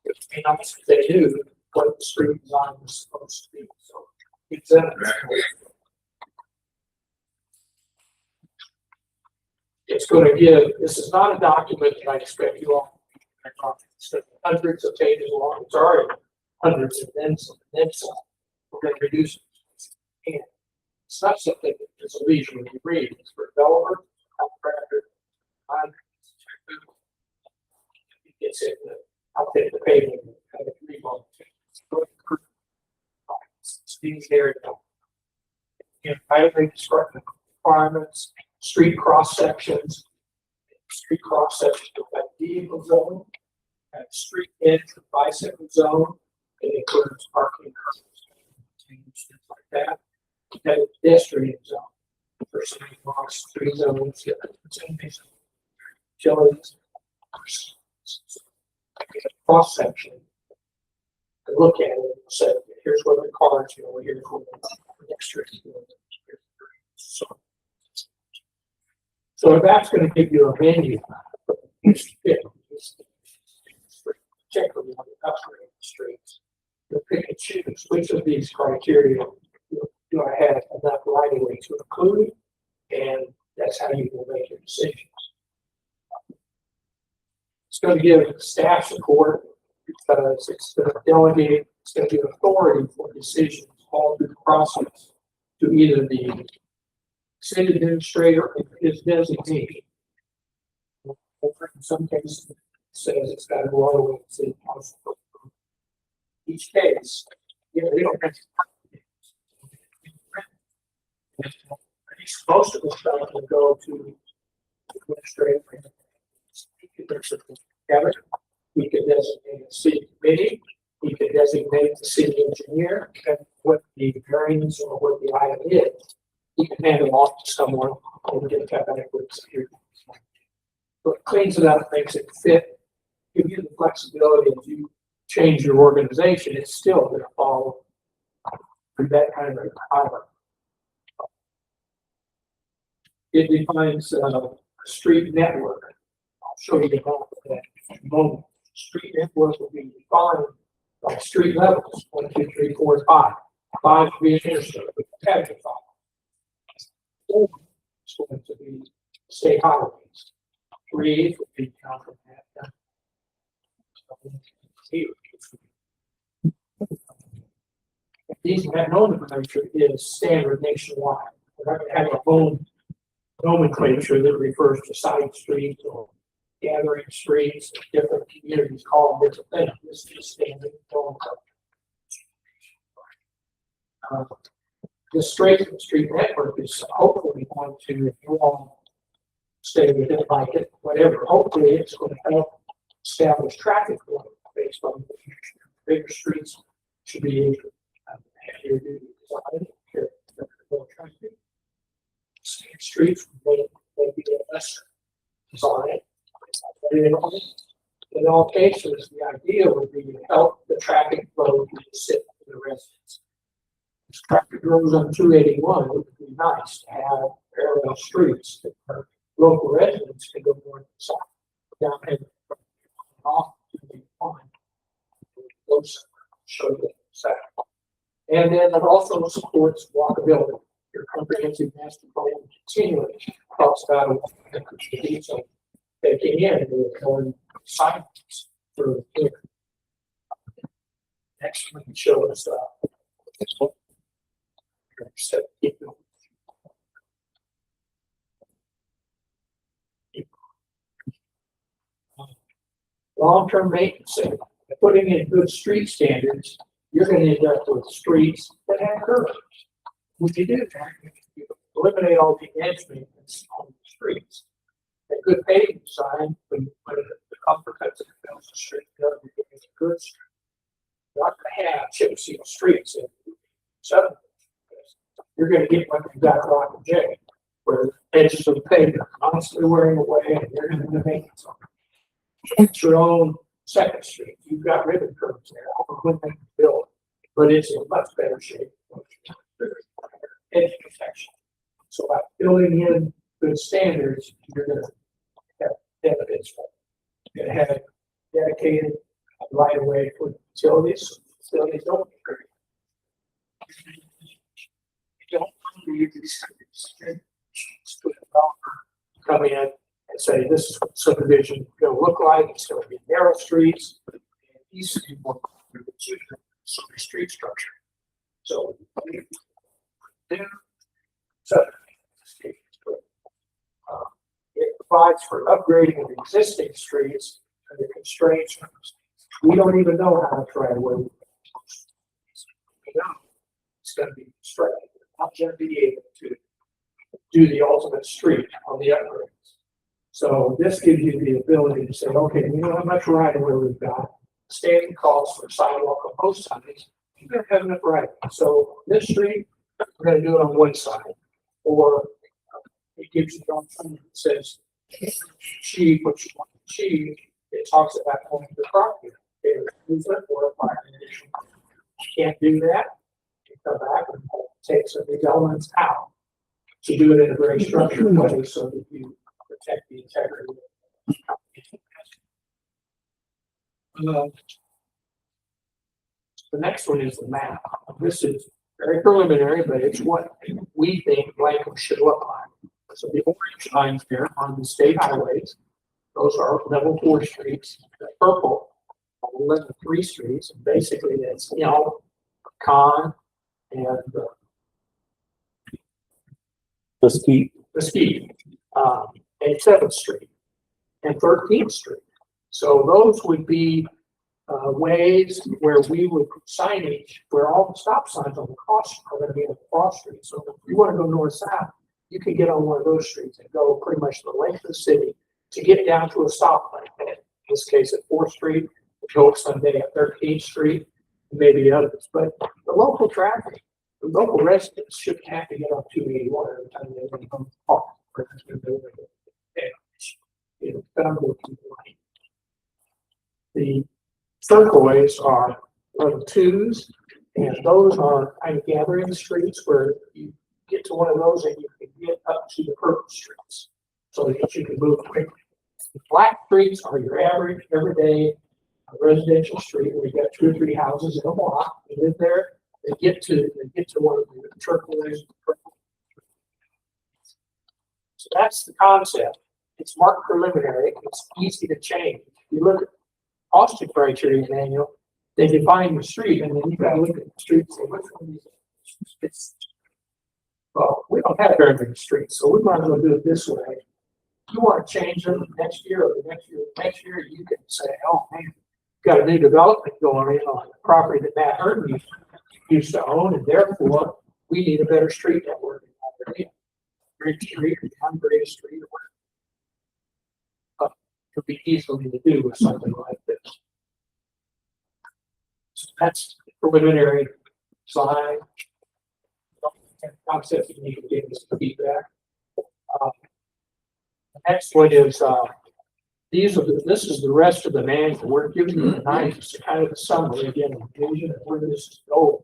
it's nice if they knew what the street design was supposed to be, so. It's it's gonna give, this is not a document that I expect you all. It's hundreds of pages long, it's already hundreds and then some. We're gonna reduce it. And it's not something that is a leisure when you read, it's for developer, contractor, it's in the, I'll take the pavement, kind of remote. These areas. Highway construction requirements, street cross sections of that vehicle zone, and street edge of bicycle zone, it includes parking, things like that. And a pedestrian zone, for some street zones, utilities, cross section. Look at it and say, here's where the cars, here's where the next street. So that's going to give you a menu. Check on the upgrade streets. You'll pick and choose which of these criteria do I have enough right of way to include, and that's how you will make your decisions. It's going to give staff support because it's going to delegate, it's going to give authority for decisions all through the process to either the city administrator or his designee. In some cases, it says it's got to go all the way to city council. Each case, we don't have to. Most of the stuff will go to the administrator. We can designate a city committee. We can designate the city engineer and what the variance or what the item is. You can hand it off to someone and get that adequate security. So it cleans it up, makes it fit, give you the flexibility as you change your organization, it's still going to follow that kind of requirement. It defines a street network. I'll show you the map of that in a moment. Street network will be defined by street levels 1, 2, 3, 4, 5. 5 to be an interstate with 10 to 5. 4 is going to be state highways. 3 would be county. These have nomenclature is standard nationwide. We're not going to have our own nomenclature that refers to side streets or gathering streets. Different communities call them different things. This is standard nomenclature. The street network is hopefully going to, if you all stay with it, like it, whatever, hopefully it's going to help establish traffic flow based on the bigger streets should be heavier duty design. Streets may be less design. In all cases, the idea would be to help the traffic flow to sit in the residents. As traffic grows on 281, it would be nice to have parallel streets that our local residents can go north and south down and off to the pond. Those show you south. And then it also supports walkability. Your comprehensive master plan continually talks about so taking in the silence through here. Next one shows long-term maintenance. Putting in good street standards, you're going to end up with streets that have curves. When you do that, you eliminate all the edge maintenance on the streets. A good paving design, when the comfort cuts and fills the street, you're getting a good street. You're not going to have chip seal streets in southern. You're going to get what you've got Rock and J, where the edges of the pavement are constantly wearing away, and you're going to do maintenance on it. It's your own Second Street. You've got ribbon curves there. I don't know when they built, but it's in much better shape. Edge protection. So by building in good standards, you're going to have benefits for it. that had dedicated right of way for utilities. Utilities don't. You don't need these to a developer come in and say, this is what subdivision is gonna look like, it's gonna be narrow streets. And these people street structure. So. So. It provides for upgrading of existing streets and the constraints. We don't even know how much right away. It's gonna be constrained, not gonna be able to do the ultimate street on the upgrades. So this gives you the ability to say, okay, we know how much right away we've got, standing costs for sidewalk on both sides, you're gonna have enough right. So this street, we're gonna do it on one side, or it gives you the option that says, achieve what you want to achieve. It talks about owning the property. Either use it or acquire an additional. You can't do that. You come back and take some of these elements out to do it in a very structured way so that you protect the integrity of the company. The next one is the map. This is very preliminary, but it's what we think Blanco should look like. So the orange lines here on the state highways, those are level 4 streets. The purple are level 3 streets, and basically that's, you know, Con and Mesquite. and 7th Street and 13th Street. So those would be ways where we would put signage where all the stop signs on the cross are going to be in the cross street. So if you want to go north-south, you can get on one of those streets and go pretty much the length of the city to get down to a stoplight. In this case, at 4th Street, go someday at 13th Street, and maybe others. But the local traffic, the local residents shouldn't have to get on 281 every time they want to come to the park. The circleways are level 2s, and those are kind of gathering streets where you get to one of those and you can get up to the purple streets so that you can move quickly. The black streets are your average, everyday residential street where you got 2 or 3 houses in a block. You live there, they get to one of the turquoise. So that's the concept. It's marked preliminary. It's easy to change. If you look at Austin criteria manual, they define the street, and then you got to look at the street and say, which one is it? Well, we don't have very many streets, so we might as well do it this way. If you want to change them next year or the next year, you can say, oh man, got a new development going in on the property that Matt Hurd used to own, and therefore we need a better street network. Great street, ungraded street, or whatever. It could be easily to do with something like this. So that's preliminary design. Concept you need to give us feedback. The next one is this is the rest of the manual. We're giving you tonight just kind of a summary again of vision and where this is going.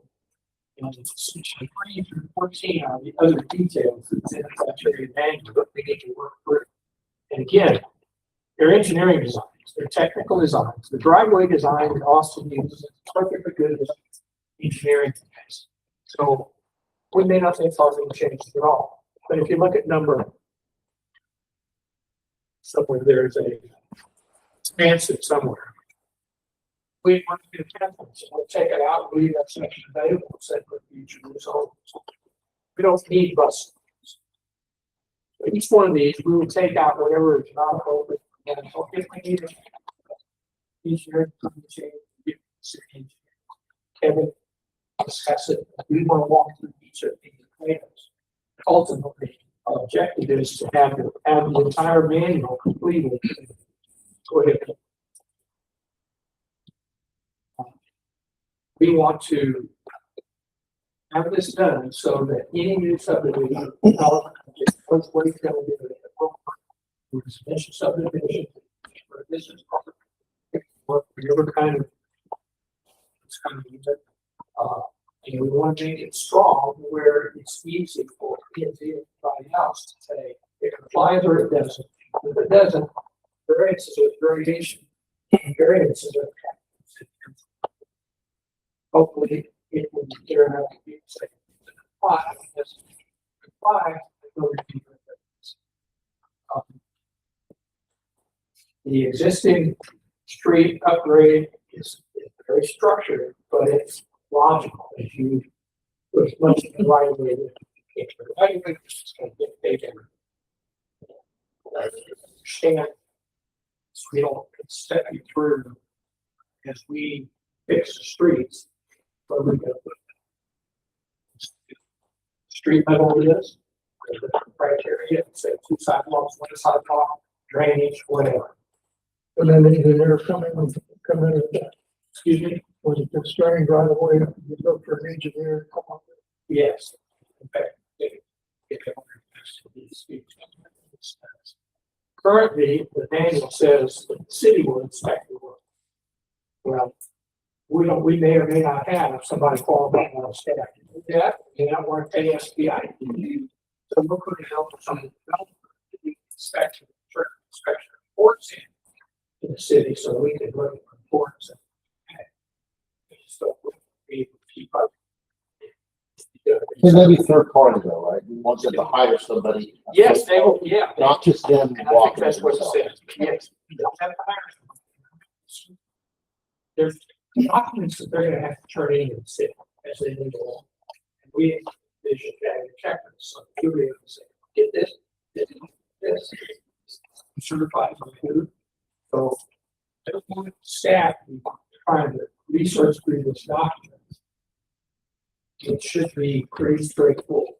And section 3 through 14 are the other details that's in the criteria manual that we need to work through. And again, they're engineering designs, they're technical designs. The driveway design that Austin uses is perfectly good engineering designs. So we may not think causing changes at all. But if you look at number somewhere, there's a expansion somewhere. We want to do templates. We'll take it out, we leave that section available, set for future results. We don't need bus. For each one of these, we will take out whatever is not appropriate. And if we need it, engineering change, Kevin discuss it. We want to walk through each of these items. Ultimately, our objective is to have the entire manual completed. Go ahead. We want to have this done so that any new subdivision, first way it's going to do it, residential subdivision, or business property, or whatever kind of and we want to make it strong where it's easy for anybody else to say it complies or it doesn't. If it doesn't, variances are. Hopefully, it will be clear enough to be safe. Five, yes, five, it will be. The existing street upgrade is very structured, but it's logical. If you put much of the right of way, it's the right of way, it's going to dictate everything. Understand, so we don't step you through as we fix the streets. Where we go. Street level is criteria, say 2 sidewalks, 1 sidewalk, drainage, whatever. And then they're coming in, Excuse me? was it constrained right away, you look for an engineer, come up with. Yes. In fact, currently, the manual says that the city will inspect the work. Well, we may or may not have somebody qualified on our staff to do that, and that work ASPI. So we're going to help some of the development to do inspection reports in the city, so we can look at reports and so we able to keep up. Can they be third party though, right? You want them to hire somebody. Yes, they will, yeah. Not just them And I think walking. that's what it themselves. says. Yes. You don't have to hire someone. There's documents that they're gonna have to turn in and sit as they move along. And we envision having a checklist, so you'll be able to say, get this, certified by who. So I don't want staff to be trying to research through this document. It should be pretty straightforward.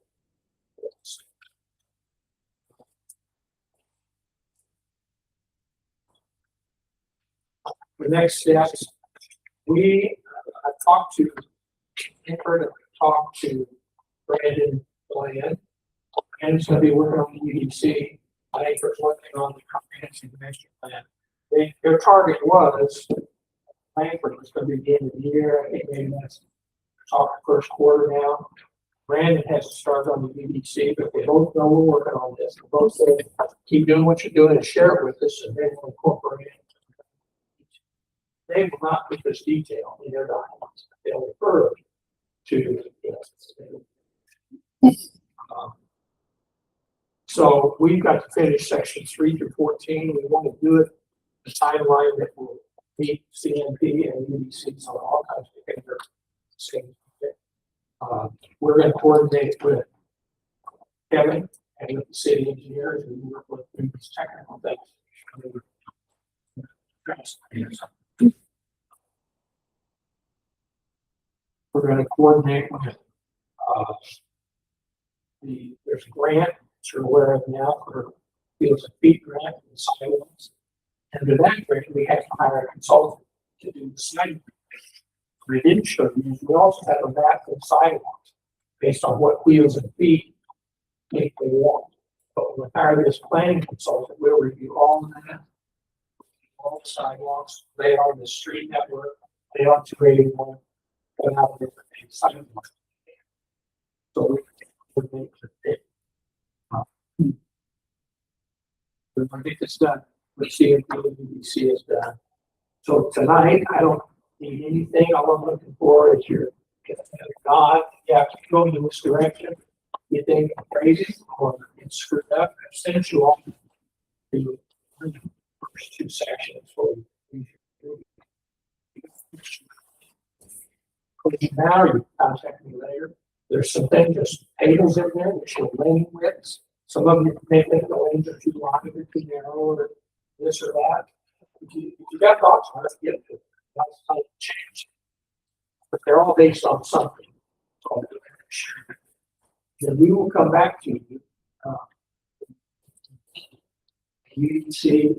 The next steps, I talked to Brandon Bland, and he's gonna be working on the UDC. I think there's working on the comprehensive master plan. Their target was, Langford was gonna be the end of the year. I think maybe that's talking first quarter now. Brandon has to start on the UDC, but they both know we're working on this. They both say, keep doing what you're doing and share it with us, and then we'll incorporate it. They will not put this detail in their documents. They'll refer to. So we've got to finish sections 3 through 14. We want to do it the timeline that will meet CMP and UDC, so all kinds of things. We're going to coordinate with Kevin and with the city engineers and work with these technical things. We're going to coordinate with there's a grant that you're aware of now for Fields and Feet grant and sidewalks. And with that grant, we had to hire a consultant to do the sidewalk. We didn't show you, we also have a map of sidewalks based on what Wheels and Feet think they want. But when we hire this planning consultant, we'll review all of that, all the sidewalks, lay on the street network, lay on 281, and how different sidewalks. So we can make the fit. We're going to get this done. Let's see if the UBC is done. So tonight, I don't need anything. All I'm looking for is your God. You have to go in this direction. You think I'm crazy or it's screwed up. I've sent you all the first 2 sections. Now you contact me later. There's some things, there's tables in there that show lane widths. Some of you may think the lanes are too wide or too narrow or this or that. If you got thoughts on it, get it. That's how it change. But they're all based on something. So then we will come back to you. You can see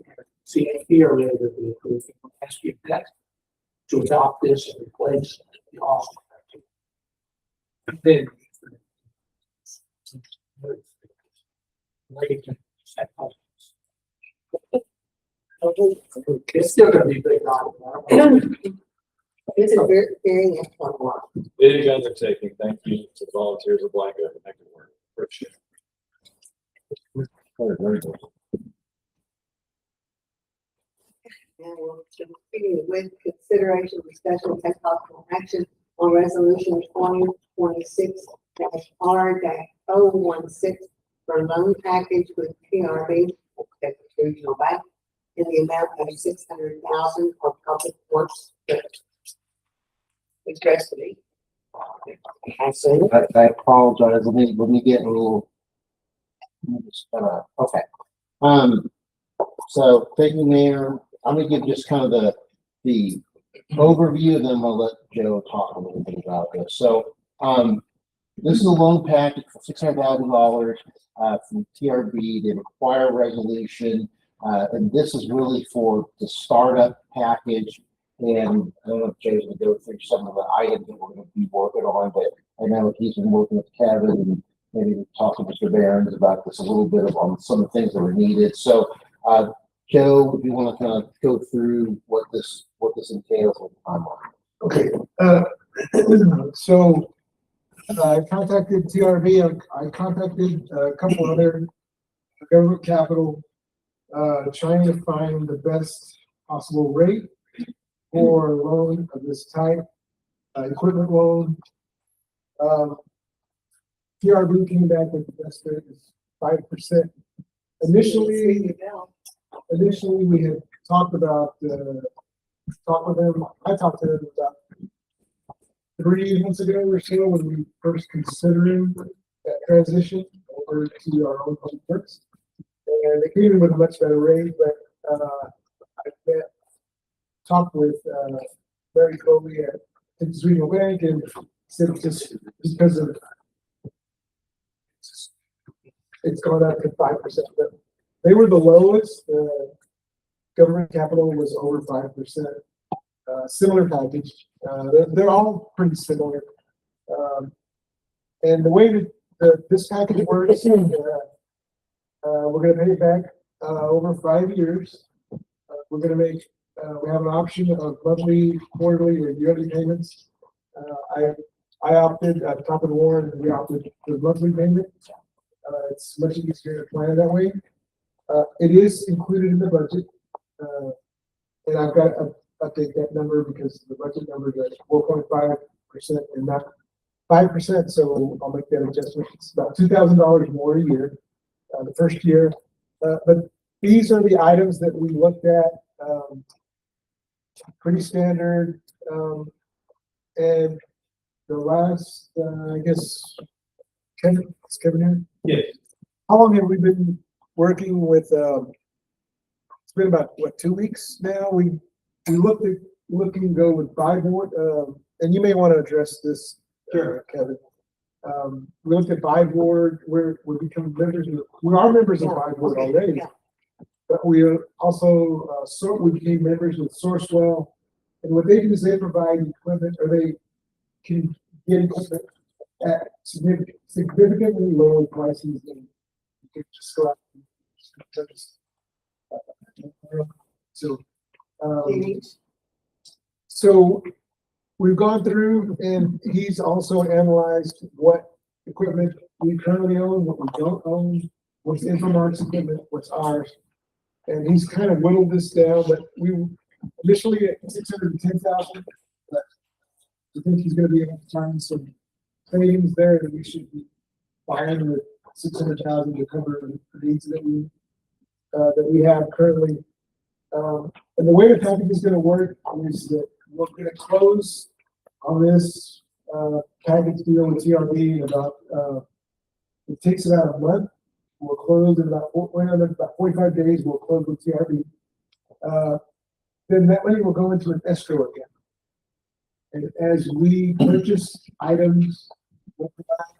here later that we can ask you that to adopt this and replace the Austin. And then it's still going to be a big document. It's a very important one. Big undertaking. Thank you to the volunteers of Blanco for making it work. Appreciate it. Very good. And we'll continue with consideration of discussion and take possible action on resolution 2026-R-016 for loan package with PRB, Texas Regional Bank, in the amount of $600,000 for public works. Address to me. I see. I apologize, let me get a little. Okay. So thank you, Mayor. I'm gonna give just kind of the overview, and then I'll let Joe talk a little bit about this. So, this is a loan package for $600,000, from TRB. They require a resolution, and this is really for the startup package. And I don't know if Joe's gonna go through some of the items that we're gonna be working on, but I know he's been working with Kevin and maybe talk to Mr. Byars about this a little bit on some of the things that are needed. So, Joe, if you want to kind of go through what this entails with the timeline. Okay, so I contacted TRB, I contacted a couple other government capital, trying to find the best possible rate for a loan of this type, equipment loan. TRB came back with the best rate is 5%. Initially, we had talked about, talked with them, I talked to them about 3 months ago or so when we first considering that transition over to our own public works. And they came in with a much better rate, but I talked with Barry Coley at Texas Regional Bank and said just because of it's gone up to 5%. But they were the lowest. Government capital was over 5%. Similar package. They're all pretty similar. And the way that this package works, we're going to pay it back over 5 years. We're going to make, we have an option of monthly, quarterly, or yearly payments. I opted at the top of the warrant, we opted for monthly payment. It's much easier to plan that way. It is included in the budget. And I've got to update that number because the budget number is 4.5% and not 5%. So I'll make that adjustment. It's about $2,000 more a year, the first year. But these are the items that we looked at. Pretty standard. And the last, I guess, Kevin, is Kevin here? Yes. How long have we been working with, it's been about, what, 2 weeks now? We looking to go with Byboard, and you may want to address this, Kevin. We looked at Byboard, we're becoming members, we are members of Byboard already. Yeah. But we are also, we became members with Sourcewell, and what they do is they provide equipment, or they can get equipment at significantly lower prices than you could just go out and purchase. So we've gone through, and he's also analyzed what equipment we currently own, what we don't own, what's Infomark's equipment, what's ours. And he's kind of whittled this down, but we initially at 610,000, but I think he's going to be able to find some savings there that we should be buying with 600,000 to cover the needs that we have currently. And the way the package is going to work is that we're going to close on this package deal with TRB in about, it takes about a month. We'll close in about 45 days. We'll close with TRB. Then that money will go into an escrow account. And as we purchase items, we'll provide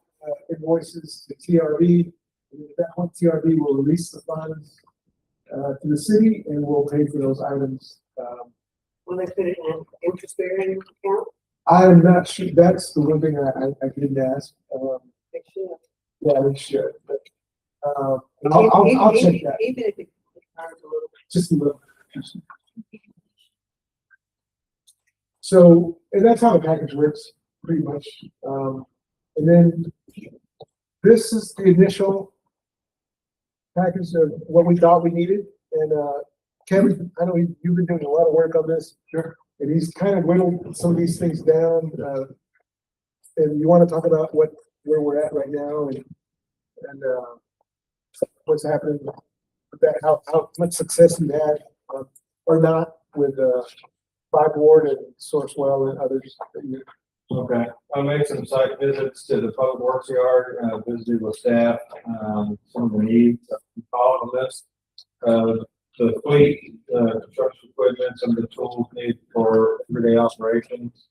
invoices to TRB. And at that point, TRB will release the funds to the city, and we'll pay for those items. Will they put it in an interest-bearing account? I'm not sure. That's the one thing I didn't ask. They should. Yeah, they should. But I'll check that. Even if it requires a little bit. Just a little. So, and that's how the package works, pretty much. And then this is the initial package of what we thought we needed. And Kevin, I know you've been doing a lot of work on this. Sure. And he's kind of whittled some of these things down, and you want to talk about where we're at right now and what's happening with that, how much success you had, or not with, Byars and Sourcewell and others that you. Okay, I made some site visits to the public works yard, visited with staff, some of the needs that we follow on this. The fleet, construction equipment, some of the tools needed for everyday operations.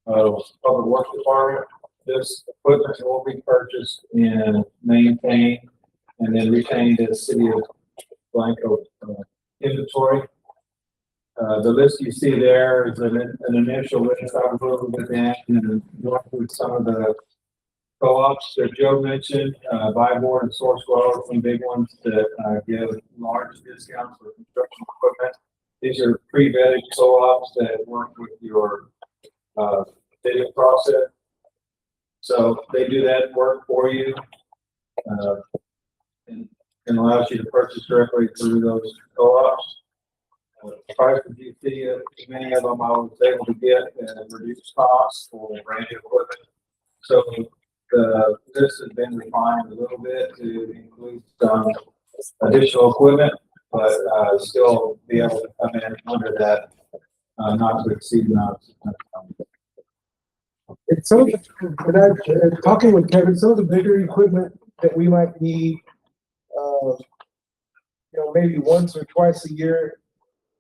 Public works department, this equipment will be purchased and maintained and then retained as city of Blanco inventory. The list you see there is an initial list. I was a little bit in and walked through some of the co-ops that Joe mentioned, Byars and Sourcewell are some big ones that give large discounts for construction equipment. These are pre-vetted co-ops that work with your bidding process. So they do that work for you and allows you to purchase directly through those co-ops. Prices you see, many of them I was able to get and reduce costs for brand new equipment. So this has been refined a little bit to include some additional equipment, but still be able to come in under that not to exceed amount. It's some of the, talking with Kevin, some of the bigger equipment that we might need, maybe once or twice a year.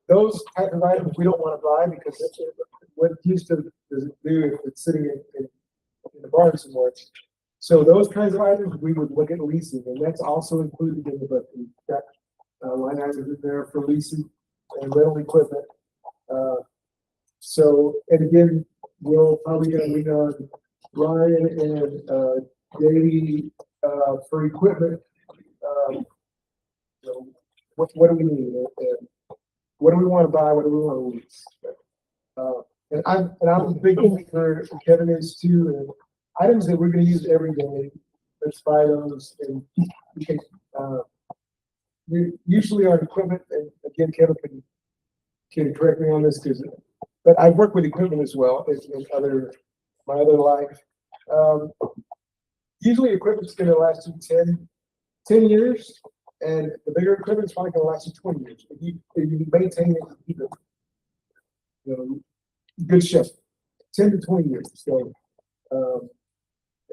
Those type of items we don't want to buy because what use does it do if it's sitting in the barn somewhere? So those kinds of items we would look at leasing, and that's also included in the budget. We've got line items in there for leasing and rental equipment. So, and again, we'll probably get a lean on Ryan and Davey for equipment. What do we need? What do we want to buy? What do we want to lease? And I'm a big believer, Kevin is too, and items that we're going to use every day. Let's buy those, and we can. Usually our equipment, and again, Kevin can correct me on this but I've worked with equipment as well in my other life. Usually equipment's going to last you 10 years. And the bigger equipment is probably going to last you 20 years. If you maintain it, keep it, good shape, 10 to 20 years. So,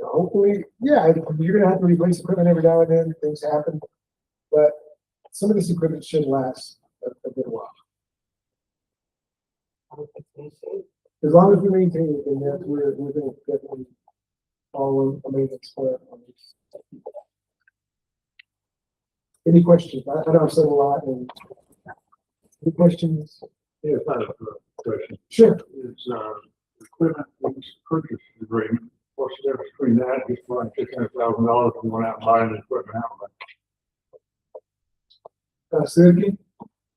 hopefully, yeah, you're going to have to replace equipment every now and then. Things happen, but some of this equipment should last a good while. As long as we maintain it, and we're going to definitely follow a maintenance plan on this. Any questions? I know I've said a lot. Any questions? Yeah, it's not a question. Sure. It's, equipment lease purchase agreement. What's the difference between that, just like $600,000 if you went out and buy an equipment outright? Sergey,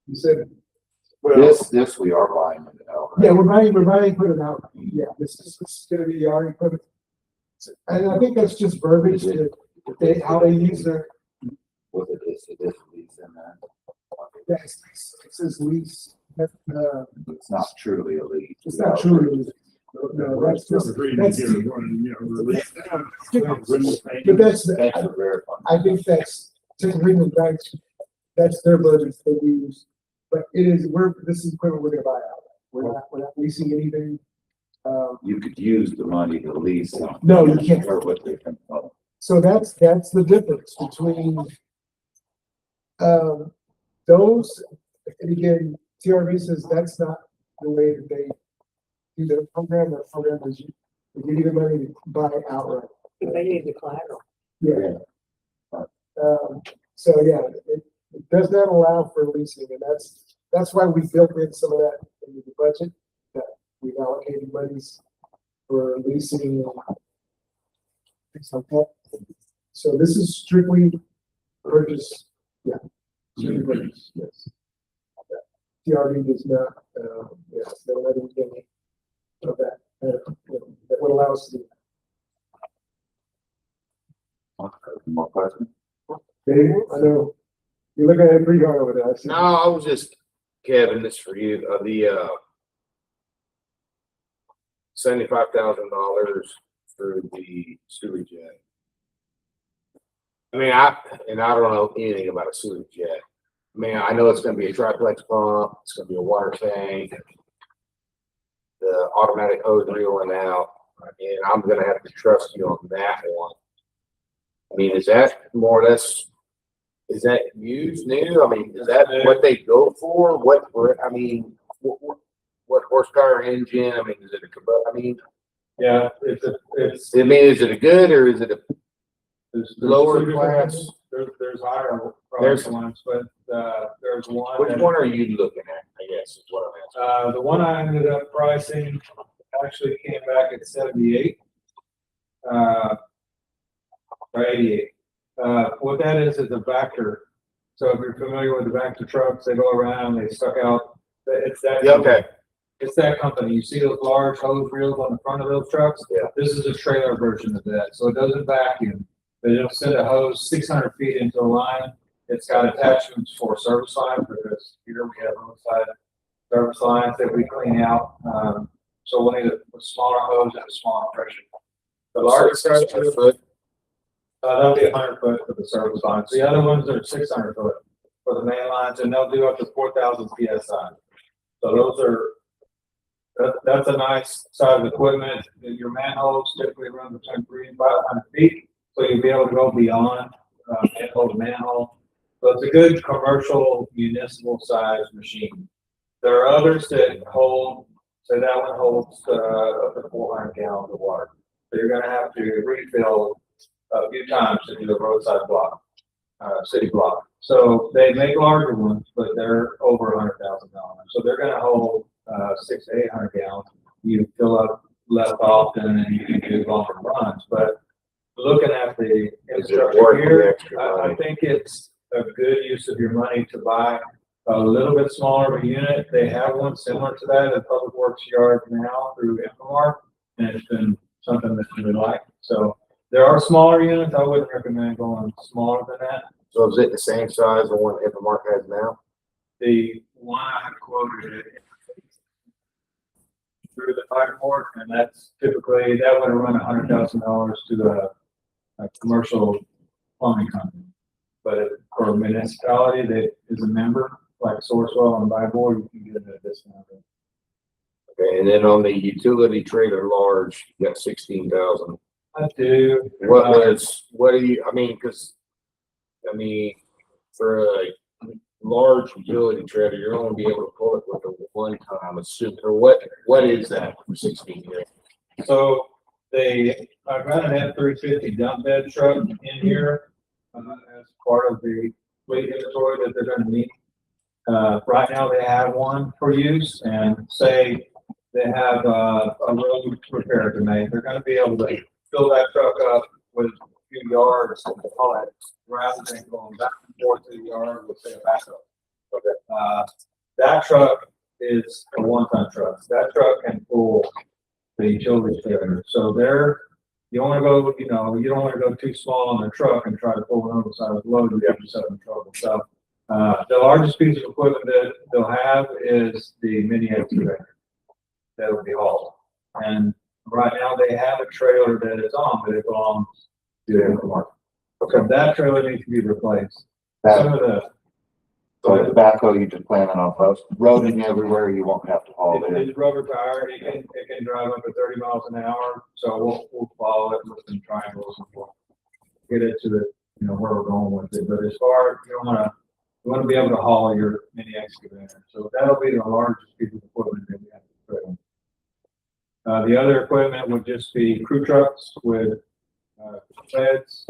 you said. Well, This we are buying it out. Yeah, we're buying equipment out. Yeah, this is gonna be our equipment. And I think that's just verbiage, how they use their. With it is lease in that. Yes, it says lease. It's not truly a lease. It's not truly a lease. No, that's just, that's, but that's, Thanks for verifying. I think that's, just reading the banks, that's their budget they use. But this is equipment we're gonna buy out. We're not leasing anything. You could use the money to lease. No, you can't. Or what they can, So that's the difference between those, and again, TRV says that's not the way that they do their program. Their program is you give you the money to buy it outright. They need the collateral. Yeah. So yeah, it does not allow for leasing, and that's why we built in some of that into the budget, that we've allocated monies for leasing and things like that. So this is strictly purchase, yeah. Strictly purchase, yes. TRV does not, yes, no other thing of that, that would allow us to do more questions? that. Dave, I know, you're looking at it pretty hard over there. I see. No, I was just Kevin, this is for you, $75,000 through the sewage jet. I mean, I don't know anything about a sewage jet. I mean, I know it's gonna be a triplex pump, it's gonna be a water tank, the automatic hose reel and out, and I'm gonna have to trust you on that one. I mean, is that more or less, is that used new? I mean, is that what they go for? What horsepower engine? I mean, is it a, I mean, Yeah, it's, I mean, is it a good or is it a there's lower two different class? ones. There's higher There's- price ones, but, there's one. Which that- one are you looking at? I guess is what I'm asking. The one I ended up pricing actually came back at 78. Or 88. What that is a Vector. So if you're familiar with the Vector trucks, they go around, they suck out, it's that. Yeah, okay. It's that company. You see those large hose reels on the front of those trucks? Yeah. This is a trailer version of that, so it doesn't vacuum. They don't send a hose 600 feet into a line. It's got attachments for service lines, because here we have roadside service lines that we clean out. So we'll need a smaller hose and a smaller pressure. The largest trucks, that'll be 100 foot for the service lines. The other ones are 600 foot for the main lines, and they'll do up to 4,000 PSI. So those are, that's a nice size of equipment. Your manholes typically run between 300 and 500 feet, so you'll be able to go beyond manhole to manhole. So it's a good commercial municipal size machine. There are others that hold, say that one holds up to 400 gallons of water. So you're going to have to refill a few times to do the roadside block, city block. So they make larger ones, but they're over $100,000. So they're going to hold 600 to 800 gallons. You fill up less often and you can do longer runs. But looking at the infrastructure here, I think it's a good use of your money to buy a little bit smaller of a unit. They have one similar to that at Public Works Yard now through Infomart, and it's been something that's really liked. So there are smaller units. I wouldn't recommend going smaller than that. So is it the same size as the one Infomart has now? The one I quoted it through the fire board, and that's typically, that would run $100,000 to a commercial plumbing company. But for a municipality that is a member, like Sourcewell and Byboard, you can get it at a discount. Okay, and then on the utility trailer large, you got 16,000. I do. What do you, I mean, cause, I mean, for a large utility trailer, you're only be able to pull it with a one time, assuming, or what is that for 16 years? So I've got an F-350 dump bed truck in here, as part of the fleet inventory that they're gonna need. Right now they have one for use, and say they have a road repair to make, they're gonna be able to fill that truck up with a few yards and all that, rather than going back and forth to the yard with say a backhoe. Okay. That truck is a one-ton truck. That truck can pull the utility trailer. So you don't want to go, you don't want to go too small on the truck and try to pull an oversized load and get yourself in trouble. So the largest piece of equipment that they'll have is the mini excavator that will be hauled. And right now they have a trailer that is on, but it belongs to the Infomart. So that trailer needs to be replaced. Some of So the backhoe, you just plan on roading everywhere, you won't have to haul it. it's rubber tire, it can drive up to 30 miles an hour, so we'll follow it with some triangles and we'll get it to the, where we're going with it. But as far as you want to be able to haul your mini excavator. So that'll be the largest piece of equipment that we have to put in. The other equipment would just be crew trucks with beds.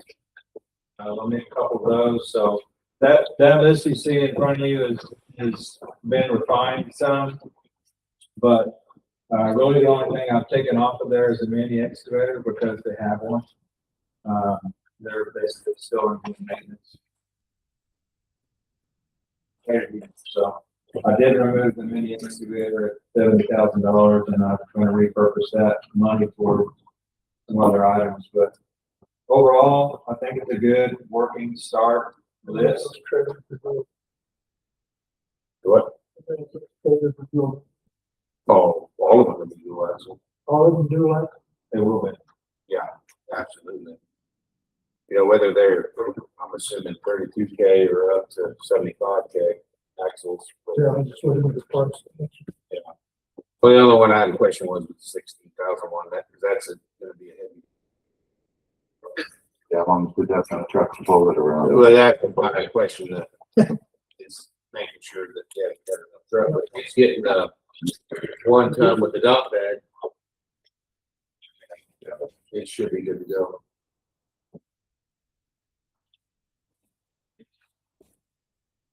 We'll need a couple of those. So that list you see in front of you has been refined some, but really the only thing I've taken off of there is the mini excavator because they have one. They're basically still in maintenance. So I did remove the mini excavator at $70,000, and I'm going to repurpose that money for some other items. But overall, I think it's a good working start list. What? Oh, all of them will be utilized. All of them do like, They will be. Yeah, absolutely. You know, whether they're, I'm assuming 32K or up to 75K axles. yeah, I just wondering the parts. Yeah. Well, the other one I had a question was the 16,001, that, because that's gonna be a heavy. Yeah, as long as we definitely trucks pull it around. Well, that's my question that is making sure that, yeah, that enough truck, but it's getting, 1 ton with the dump bed. It should be good to go.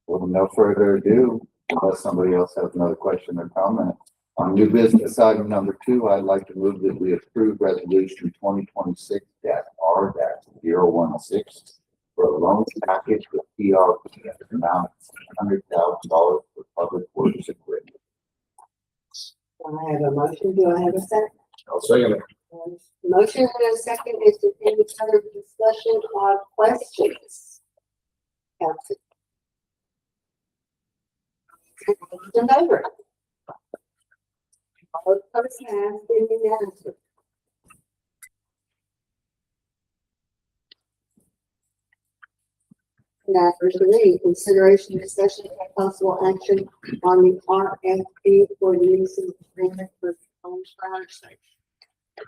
Well, no further ado, unless somebody else has another question or comment. On new business item number 2, I'd like to move that we approve resolution 2026-R-016 for a loan package with PRP at an amount of $100,000 for public works equipment. I have a motion. Do I have a second? I'll second it. Motion and a second. Is there any other discussion or questions? Council. In favor? All opposed, has been unanimous. Now, for three, consideration, discussion, and possible action on the RFP for the lease of agreement for home fire station.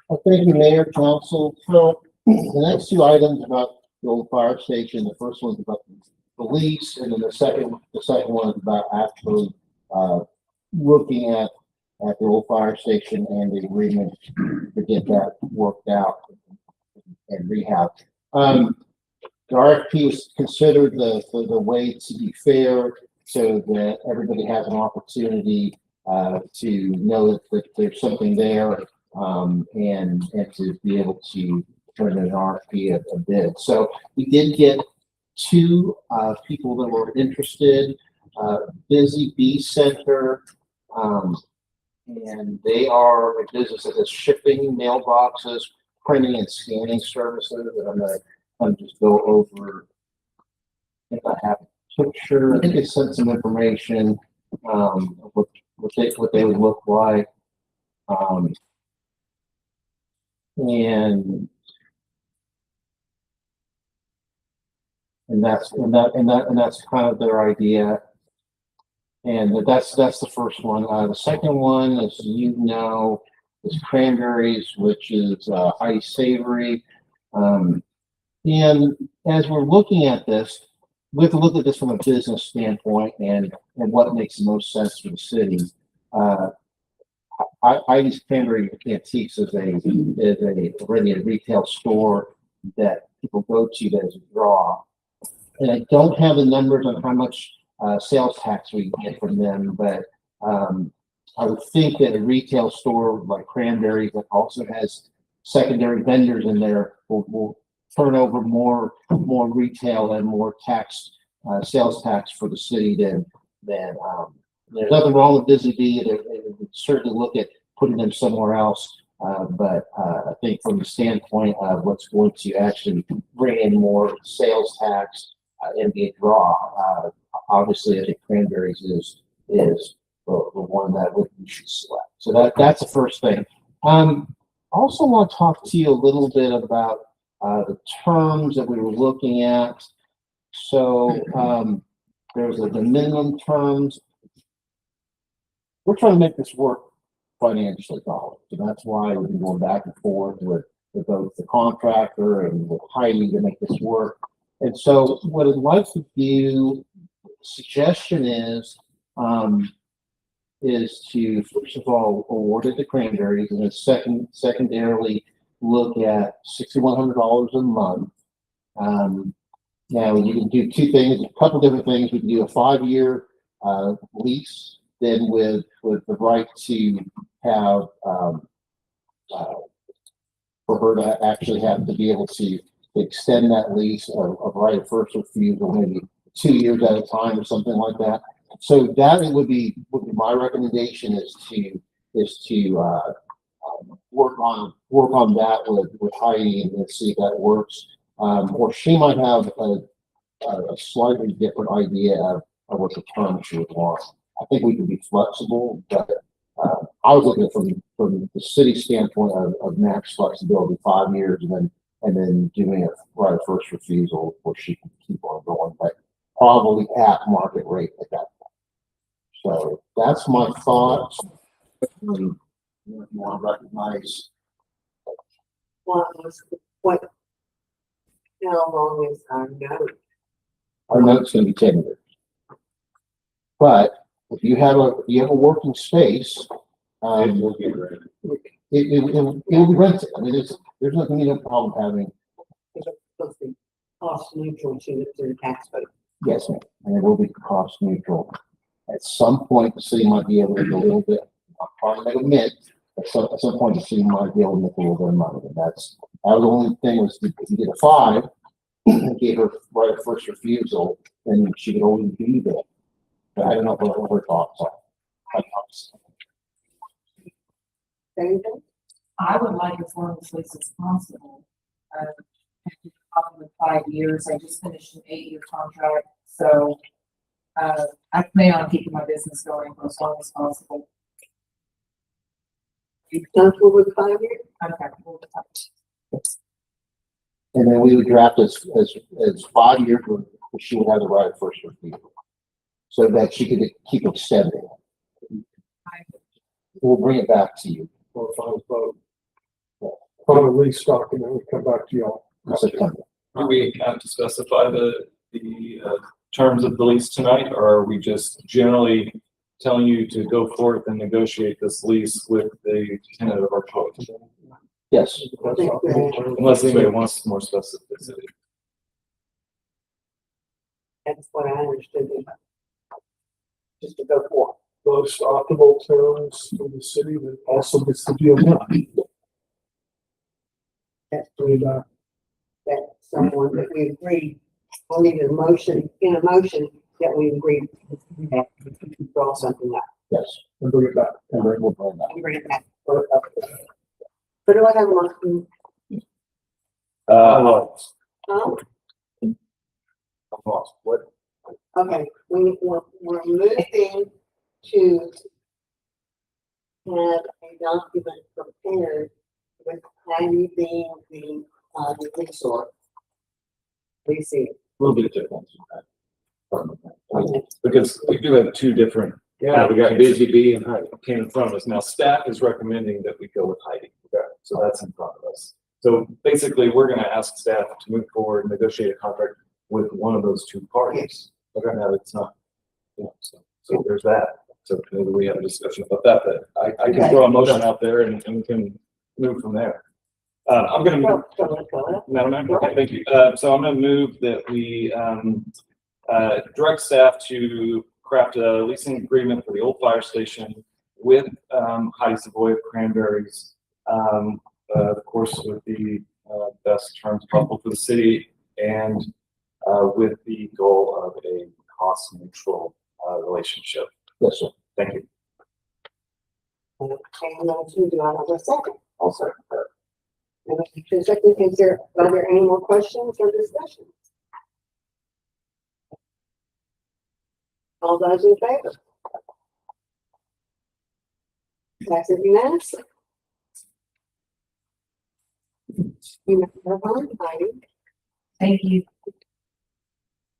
Well, thank you, Mayor, Council. So the next 2 items about the old fire station, the first one's about the lease, and then the second one is about actually looking at the old fire station and the agreement to get that worked out and rehab. The RFP was considered the way to be fair, so that everybody has an opportunity to know that there's something there, and to be able to turn in an RFP a bid. So we did get 2 people that were interested. Busy Bee Center, and they are a business that does shipping, mailboxes, printing and scanning services. And I'm gonna just go over if I have a picture. I think it sent some information, of what they would look like. And that's kind of their idea. And that's the first one. The second one, as you know, is cranberries, which is high savory. And as we're looking at this, we have to look at this from a business standpoint and what makes the most sense for the city. I use Cranberry Antiques as a retail store that people go to that is a draw. And I don't have the numbers on how much sales tax we get from them, but I would think that a retail store like Cranberry that also has secondary vendors in there will turn over more retail and more tax, sales tax for the city than there's nothing wrong with Busy Bee. They would certainly look at putting them somewhere else. But I think from the standpoint of what's going to actually bring in more sales tax and be a draw, obviously I think Cranberries is the one that we should select. So that's the first thing. Also want to talk to you a little bit about the terms that we were looking at. So there's the minimum terms. We're trying to make this work financially, so that's why we've been going back and forth with both the contractor and with Heidi to make this work. And so what I'd like to do, suggestion is to first of all award it to Cranberries, and then secondarily look at $6,100 a month. Now you can do 2 things, a couple different things. We can do a 5-year lease, then with the right to have for her to actually have to be able to extend that lease of right of first refusal, maybe 2 years at a time or something like that. So that would be my recommendation is to work on that with Heidi and see if that works. Or she might have a slightly different idea of what the term she would want. I think we can be flexible, but, I was looking from the city standpoint of max flexibility, 5 years, and then giving a right of first refusal where she can keep on going, but probably at market rate at that point. So that's my thoughts. You want to recognize, What, how long is our note? our note's gonna be 10 years. But if you have a working space, It will be ready. it'll be rented. I mean, there's nothing, no problem having, Is it supposed to be cost neutral to the taxpayer? yes, ma'am, and it will be cost neutral. At some point, the city might be able to do a little bit, I'll probably make a mint, but at some point, the city might be able to make a little bit of money, and that was the only thing was if you get a 5, and gave her right of first refusal, then she could always be there. But I don't know what her thoughts are. Anything? I would like as long as least as possible. Probably 5 years. I just finished an 8-year contract, so I plan on keeping my business going for as long as possible. You comfortable with 5 years? I'm comfortable with that. And then we would draft as 5 years, where she would have the right of first refusal. So that she could keep extending. We'll bring it back to you Or final vote. On the lease document, we come back to y'all. in September. Do we have to specify the terms of the lease tonight, or are we just generally telling you to go forth and negotiate this lease with the tenant of our choice? Yes, Unless anybody wants more specificity. That's what I understood. Just to go for. Most optimal terms for the city that also gets the deal done. That's And, that someone that we agreed, we need a motion, that we agreed to draw something up yes, and bring it back. and we'll bring it back. and bring it back. But do I have a motion? Huh? I'm lost. What? Okay, we're moving to have a document prepared with Patty being the resource. We see. A little bit different. Because we do have two different. Yeah, we got Busy Bee and Heidi. Came in front of us. Now, staff is recommending that we go with Heidi. So that's in front of us. So basically, we're gonna ask staff to move forward, and negotiate a contract with one of those two parties. Okay, now it's not, so there's that. So maybe we have a discussion about that, but I can throw a motion out there and we can move from there. I'm gonna move. Madam Mayor, okay, thank you. So I'm gonna move that we, direct staff to craft a leasing agreement for the old fire station with, Heidi Savoy of Cranberries. Of course, with the, best terms possible for the city and, with the goal of a cost neutral, relationship. Yes, sir. Thank you. Okay, motion, do I have a second? Also. And Mr. Secretary, are there any more questions or discussions? All those in favor? Passes unanimously. You may move on, Heidi. Thank you.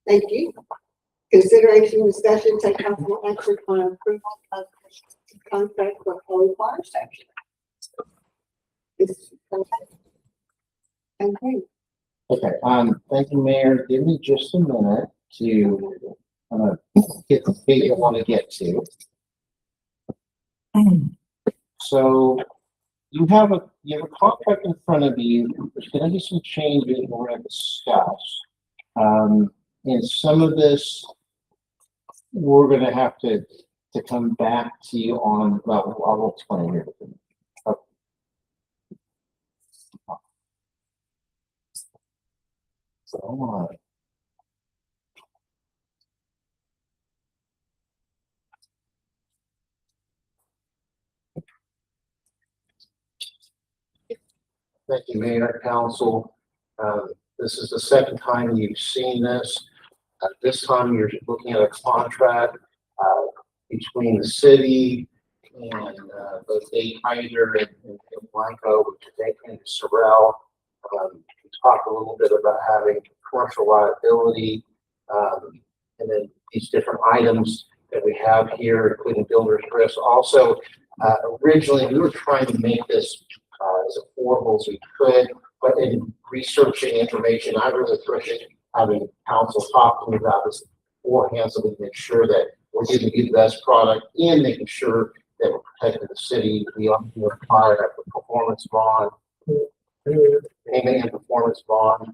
Thank you. Consideration, discussion, take possible action on approval of contract for Holy Fire Station. Okay. Okay, thank you, Mayor. Give me just a minute to, get the page I want to get to. So you have a contract in front of you. There's gonna be some changes we're gonna discuss. And some of this, we're gonna have to come back to you on, well, I'll explain here. Okay. So, thank you, Mayor, Council. This is the second time you've seen this. This time you're looking at a contract. between the city and, both Dave Hyder and Blanco, which is and Sorrel. We talked a little bit about having commercial liability, and then these different items that we have here, including builder's risk. Also, originally, we were trying to make this as affordable as we could, but in researching information, I really appreciate having council talk to me about this beforehand, so we can make sure that we're giving you the best product and making sure that we're protecting the city. We require a performance bond, payment and performance bond.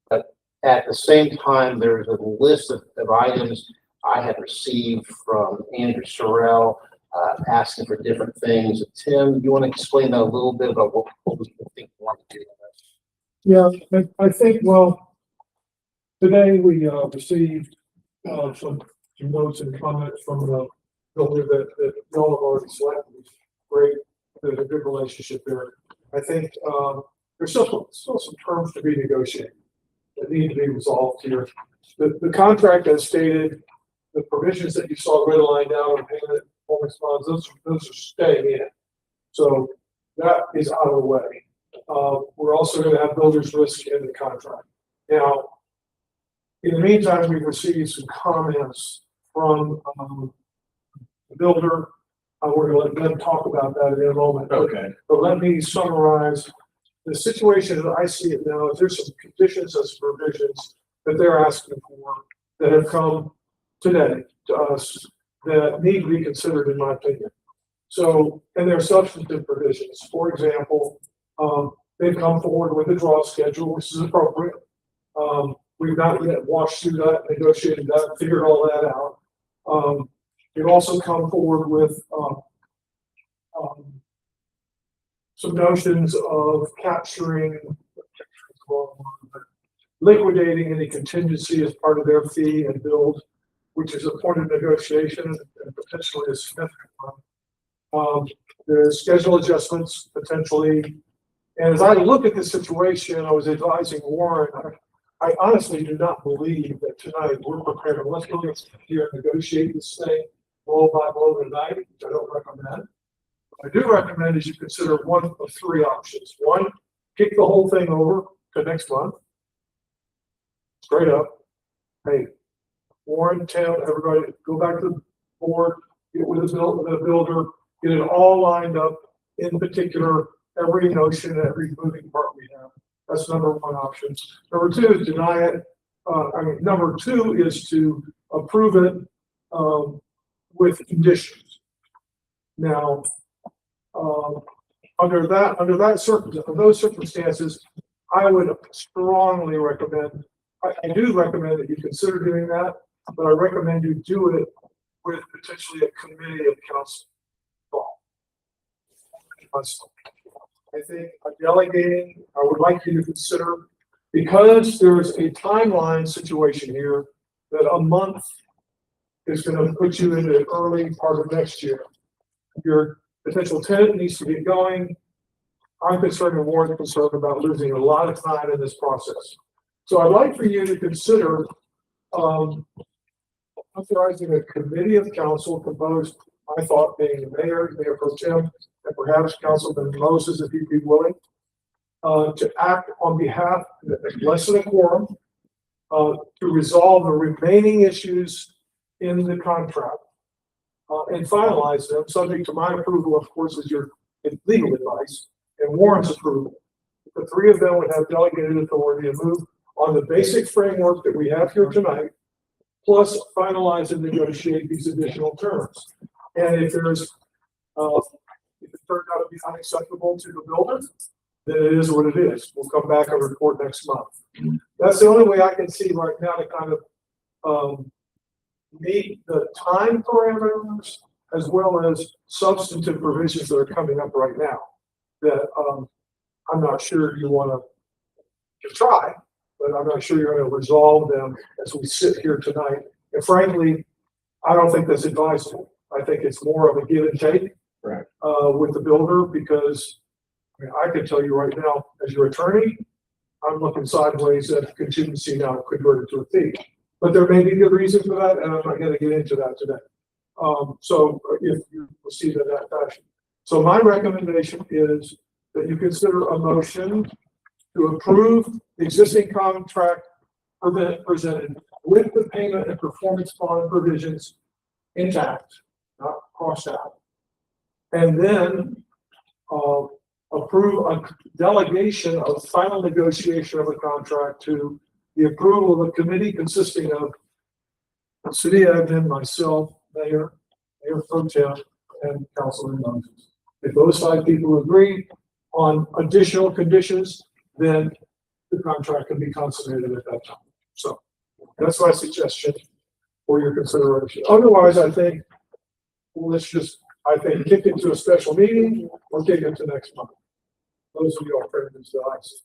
But at the same time, there's a list of items I had received from Andrew Sorrell, asking for different things. Tim, you want to explain that a little bit about what we think we want to do? Yeah, I think, well, today we received some notes and comments from the builder that y'all have already selected. It's great. There's a good relationship there. I think there's still some terms to be negotiated that need to be resolved here. The contract as stated, the provisions that you saw redlined out on payment performance bonds, those are staying in. So that is out of the way. We're also going to have builder's risk in the contract. Now, in the meantime, we've received some comments from the builder. We're going to let them talk about that in a moment. Okay. But let me summarize the situation as I see it now. Is there's some conditions and some provisions that they're asking for that have come today to us that need to be considered, in my opinion. So, and there are substantive provisions. For example, they've come forward with a draw schedule, which is appropriate. We've not yet washed through that, negotiated that, figured all that out. They've also come forward with some notions of liquidating any contingency as part of their fee and build, which is a point of negotiation and potentially a significant one. There's schedule adjustments potentially. And as I look at this situation, I was advising Warren, I honestly do not believe that tonight we're prepared to let's go here and negotiate this thing blow by blow tonight, which I don't recommend. What I do recommend is you consider one of three options. One, kick the whole thing over to next month. Straight up. Hey, Warren, Tim, everybody, go back to the board, get with the builder, get it all lined up, in particular, every notion, every moving part we have. That's number one option. Number two is deny it. Number two is to approve it with conditions. Now, under those circumstances, I would strongly recommend. I do recommend that you consider doing that, but I recommend you do it with potentially a committee of council. I think delegating, I would like you to consider, because there's a timeline situation here, that a month is going to put you in the early part of next year. Your potential tenant needs to get going. I'm concerned and Warren's concerned about losing a lot of time in this process. So I'd like for you to consider authorizing a committee of council composed, I thought, being the mayor, Mayor Pro Tem, and perhaps Councilman Moses, if he'd be willing, to act on behalf, less than a quorum, to resolve the remaining issues in the contract and finalize them, subject to my approval, of course, as your legal advice, and Warren's approval. The three of them would have delegated authority to move on the basic framework that we have here tonight, plus finalize and negotiate these additional terms. And if there's, if it turned out to be unacceptable to the builder, then it is what it is. We'll come back and report next month. That's the only way I can see right now to kind of meet the time parameters as well as substantive provisions that are coming up right now that I'm not sure you want to try, but I'm not sure you're going to resolve them as we sit here tonight. And frankly, I don't think that's advisable. I think it's more of a give and take with the builder, because I can tell you right now, as your attorney, I'm looking sideways at contingency now converted to a fee. But there may be good reason for that, and I'm not gonna get into that today. So if you proceed in that fashion. So my recommendation is that you consider a motion to approve the existing contract presented with the payment and performance bond provisions intact, not crossed out. And then, approve a delegation of final negotiation of a contract to the approval of a committee consisting of city admin, myself, mayor pro tem, and councilman Moses. If those 5 people agree on additional conditions, then the contract can be consummated at that time. So that's my suggestion for your consideration. Otherwise, I think, let's just, kick it to a special meeting or kick it to next month. Those are the alternatives that I see.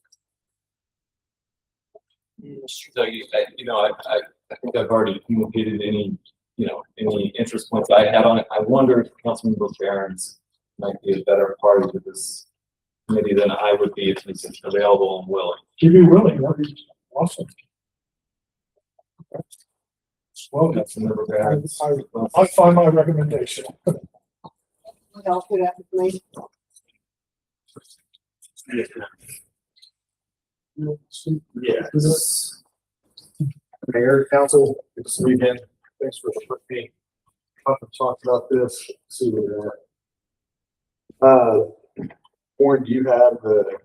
So, I think I've already communicated any interest points I had on it. I wonder if Councilmember Byars might be a better party to this committee than I would be if he's available and willing. If you're willing, that'd be awesome. Well, Councilmember Byars. I'll find my recommendation. What else would have to be? Yes. Mayor, council, good to see you again. Thanks for me. I've talked about this. Let's see where we're at. Warren, do you have the?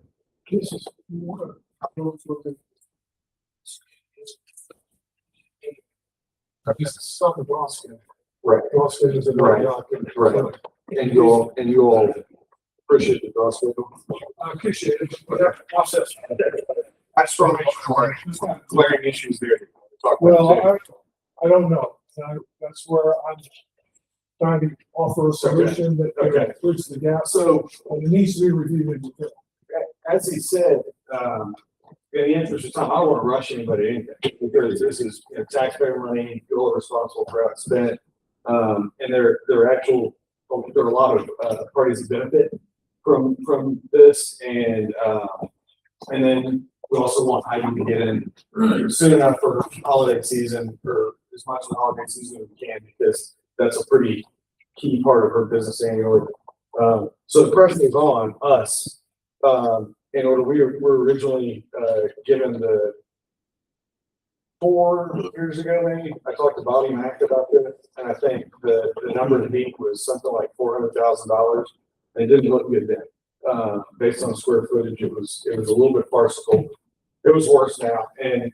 Something Boston. Right. Boston is a Right. document. Right. And you'll appreciate the process. I appreciate it, but that process. I strongly glaring issues there. to talk about Well, today. I don't know. That's where I'm trying to offer a solution that Okay. bridges the gap. So, And it needs to be reviewed. as he said, in the interest of time, I don't want to rush anybody into anything because this is taxpayer money, you're responsible for how it's spent. And there are a lot of parties that benefit from this, and then we also want Ivy to get in soon enough for holiday season, or as much of the holiday season as we can, because that's a pretty key part of her business annually. So the pressure is on us. In order, we were originally given the 4 years ago, maybe, I talked to Bobby Mack about this, and I think the number to meet was something like $400,000. And it didn't look good then. Based on square footage, it was a little bit farcical. It was worse now. And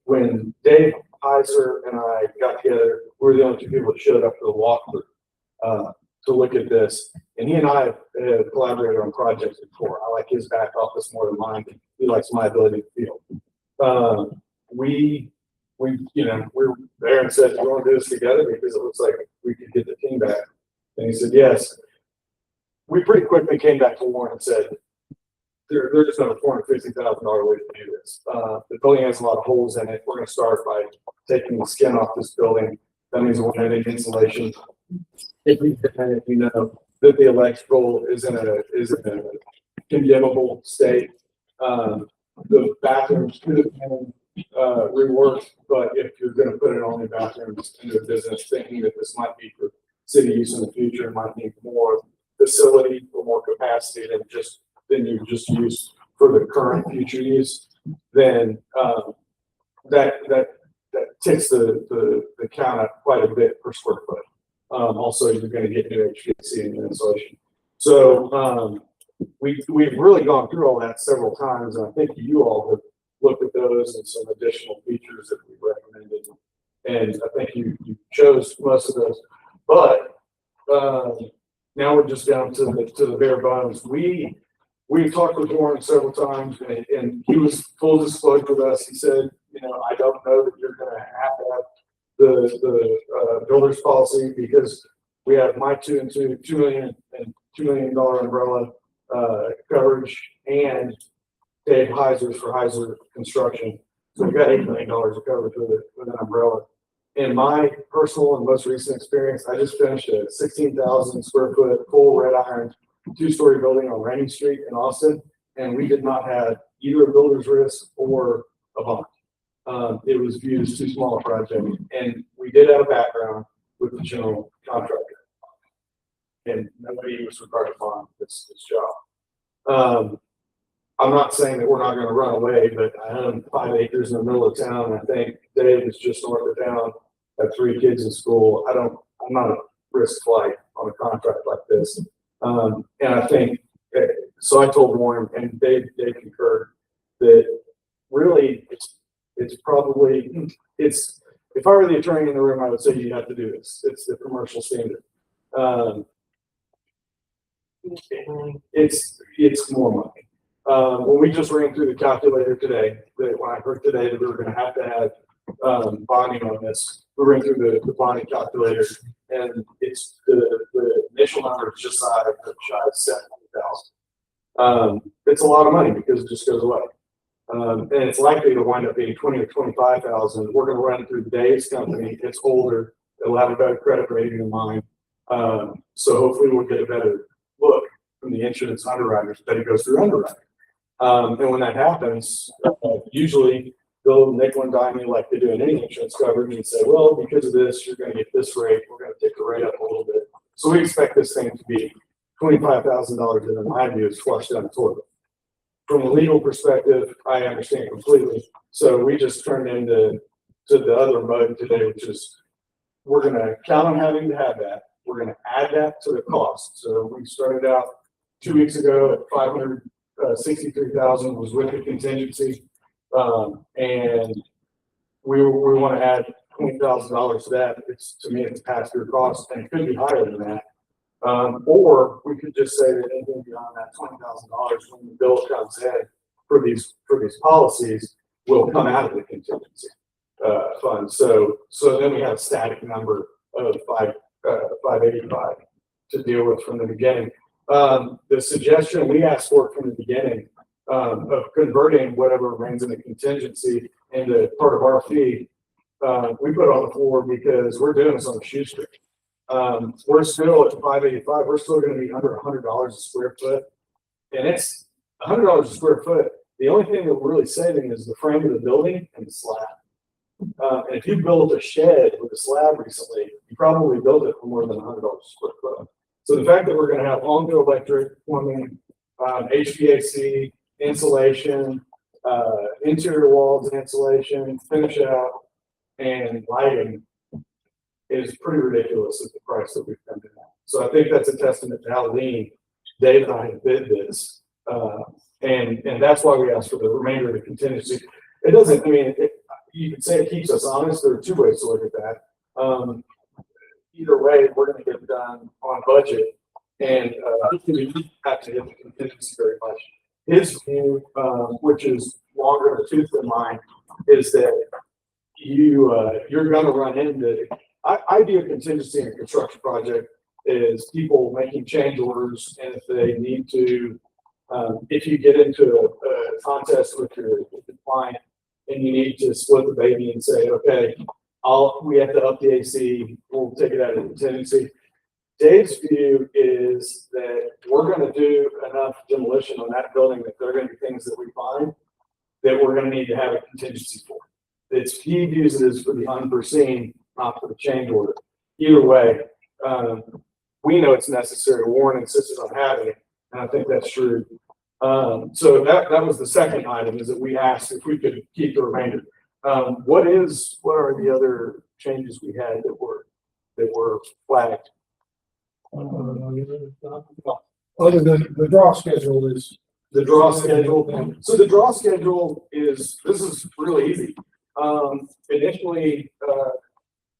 when Dave Heiser and I got together, we were the only 2 people that showed up to the walkthrough to look at this. And he and I have collaborated on projects before. I like his back office more than mine. He likes my ability to feel. We're there and said, "You want to do this together because it looks like we could get the team back." And he said, "Yes." We pretty quickly came back to Warren and said, "They're just on a $450,000 way to do this. The building has a lot of holes in it. We're going to start by taking the skin off this building. That means we're going to need insulation. If you know that the electrical is in a condemnable state, the bathrooms could have been reworked, but if you're going to put in only bathrooms into a business, thinking that this might be for city use in the future, it might need more facility or more capacity than you just use for the current future use, then that takes the count up quite a bit per square foot. Also, you're going to get new HVAC and insulation. So we've really gone through all that several times, and I think you all have looked at those and some additional features that we recommended, and I think you chose most of those. But now we're just down to the bare bones. We've talked with Warren several times, and he was full disclosure with us. He said, I don't know that you're going to have the builder's policy because we have my $2 million umbrella coverage and Dave Heiser's for Heiser Construction. So we've got $8 million of coverage with an umbrella. In my personal and most recent experience, I just finished a 16,000 square foot full red iron 2-story building on Rainy Street in Austin, and we did not have either a builder's risk or a bond. it was viewed as too small a project, and we did have a background with the general contractor. And nobody was required to bond this job. I'm not saying that we're not gonna run away, but I own 5 acres in the middle of town. I think Dave is just north of town, have 3 kids in school. I'm not a risk flight on a contract like this. And I think, so I told Warren and Dave concurred that really it's probably, if I were the attorney in the room, I would say you have to do this. It's the commercial standard. It's more money. When we just ran through the calculator today, when I heard today that we were gonna have to have bonding on this, we ran through the bonding calculator, and it's the initial number is just shy of 700,000. It's a lot of money because it just goes away. And it's likely to wind up being 20 or 25,000. We're gonna run it through Dave's company. It's older. It'll have a better credit rating than mine. So hopefully we'll get a better look from the insurance underwriters, but it goes through underwriting. And when that happens, usually they'll nickel and dime me like they do in any insurance coverage and say, well, because of this, you're gonna get this rate. We're gonna take the rate up a little bit. So we expect this thing to be $25,000 that in my view is flushed down the toilet. From a legal perspective, I understand completely. So we just turned into the other mode today, which is we're gonna count on having to have that. We're gonna add that to the cost. So we started out 2 weeks ago at 563,000 was with the contingency. And we want to add $20,000 to that. To me, it's pass through cost, and it could be higher than that. Or we could just say that anything beyond that $20,000 when the bill comes in for these policies will come out of the contingency fund. So then we have a static number of 585 to deal with from the beginning. The suggestion we asked for from the beginning of converting whatever remains in the contingency into part of our fee, we put on the floor because we're doing this on a shoestring. We're still at 585. We're still going to be under $100 a square foot, and it's $100 a square foot. The only thing that we're really saving is the frame of the building and the slab. And if you built a shed with a slab recently, you probably built it for more than $100 a square foot. So the fact that we're going to have on-go electric, plumbing, HVAC, insulation, interior walls and insulation, finish out, and lighting is pretty ridiculous at the price that we've come in at. So I think that's a testament to how lean Dave and I have bid this. And that's why we asked for the remainder of the contingency. It doesn't, I mean, you could say it keeps us honest. There are 2 ways to look at that. Either way, we're going to get it done on budget, and we have to hit the contingency very much. His view, which is longer in the tooth than mine, is that you're going to run into. I view a contingency in a construction project is people making change orders, and if they need to, if you get into a contest with your client and you need to split the baby and say, okay, we have to up the AC, we'll take it out of the contingency. Dave's view is that we're going to do enough demolition on that building that there are going to be things that we find that we're going to need to have a contingency for. He views it as for the unforeseen, not for the change order. Either way, we know it's necessary. Warren insisted on having it, and I think that's true. So that was the second item, is that we asked if we could keep the remainder. What are the other changes we had that were flagged? Other than the draw schedule is. The draw schedule. So the draw schedule this is really easy. Initially,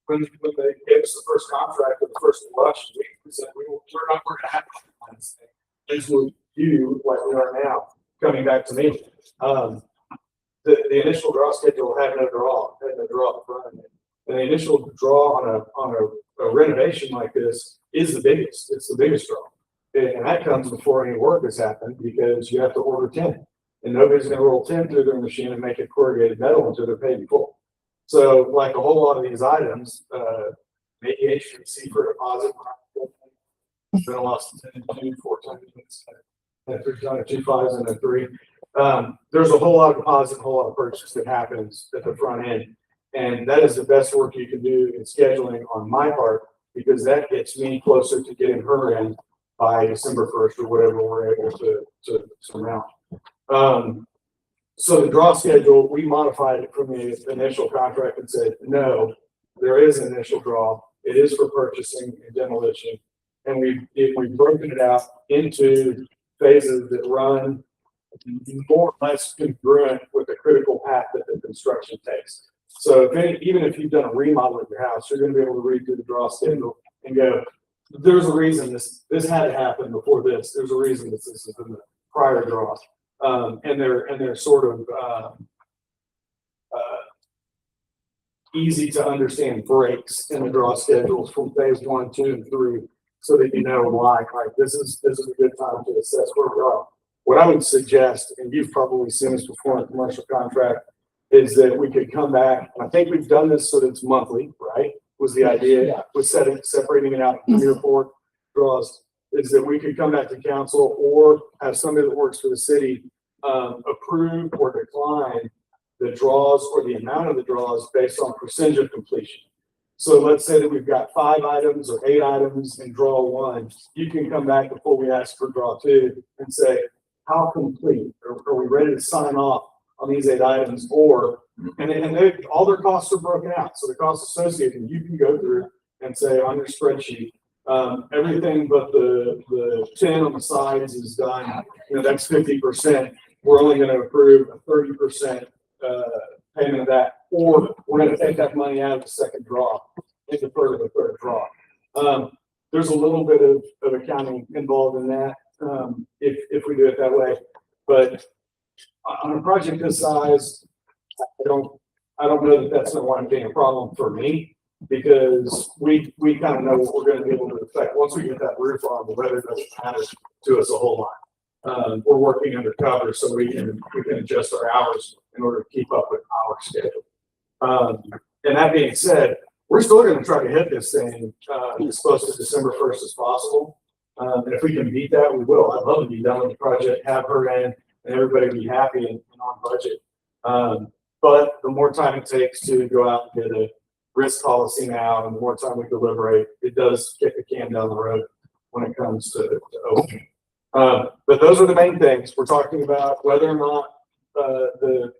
when they gave us the first contract with the first election, we said we're going to have this thing. As with you, like we are now, coming back to me. The initial draw schedule had no draw up front. And the initial draw on a renovation like this is the biggest. It's the biggest draw. And that comes before any work has happened, because you have to order 10. And nobody's going to roll 10 through their machine and make it corrugated metal until they're paid in full. So, like a whole lot of these items, maybe HVAC for deposit, then I lost 10 and 2, 4 times, and 3 times, 2 5s and a 3. There's a whole lot of deposit, a whole lot of purchase that happens at the front end. And that is the best work you can do in scheduling on my part, because that gets me closer to getting her in by December 1st or whatever we're able to surmount. So the draw schedule, we modified it from the initial contract and said, no, there is an initial draw. It is for purchasing and demolition. And we've broken it out into phases that run more or less congruent with the critical path that the construction takes. So even if you've done a remodel of your house, you're going to be able to read through the draw schedule and go, there's a reason this had to happen before this. There's a reason this is in the prior draw. And they're sort of easy to understand breaks in the draw schedules from phase 1, 2, and 3, so that you know why. Like this is a good time to assess where we are. What I would suggest, and you've probably seen this before in a commercial contract, is that we could come back, and I think we've done this so that it's monthly, right? Was the idea, was separating it out in 3 or 4 draws, is that we could come back to council or have somebody that works for the city approve or decline the draws or the amount of the draws based on percentage of completion. So let's say that we've got 5 items or 8 items in draw 1. You can come back before we ask for draw 2 and say, how complete? Are we ready to sign off on these 8 items? Or, and all their costs are broken out. So the costs associated, you can go through and say on your spreadsheet, everything but the 10 on the sides is done. You know, that's 50%. We're only going to approve a 30% payment of that, or we're going to take that money out of the second draw and defer to the third draw. There's a little bit of accounting involved in that if we do it that way. But on a project this size, I don't know that that's going to be a problem for me, because we kind of know what we're going to be able to affect. Once we get that roof on, the weather doesn't matter to us a whole lot. We're working undercover, so we can adjust our hours in order to keep up with our schedule. And that being said, we're still going to try to hit this thing as close to December 1st as possible. And if we can beat that, we will. I'd love to be done with the project, have her in, and everybody be happy and on budget. But the more time it takes to go out and get a risk policy now, and the more time we deliberate, it does kick the can down the road when it comes to opening. But those are the main things. We're talking about whether or not the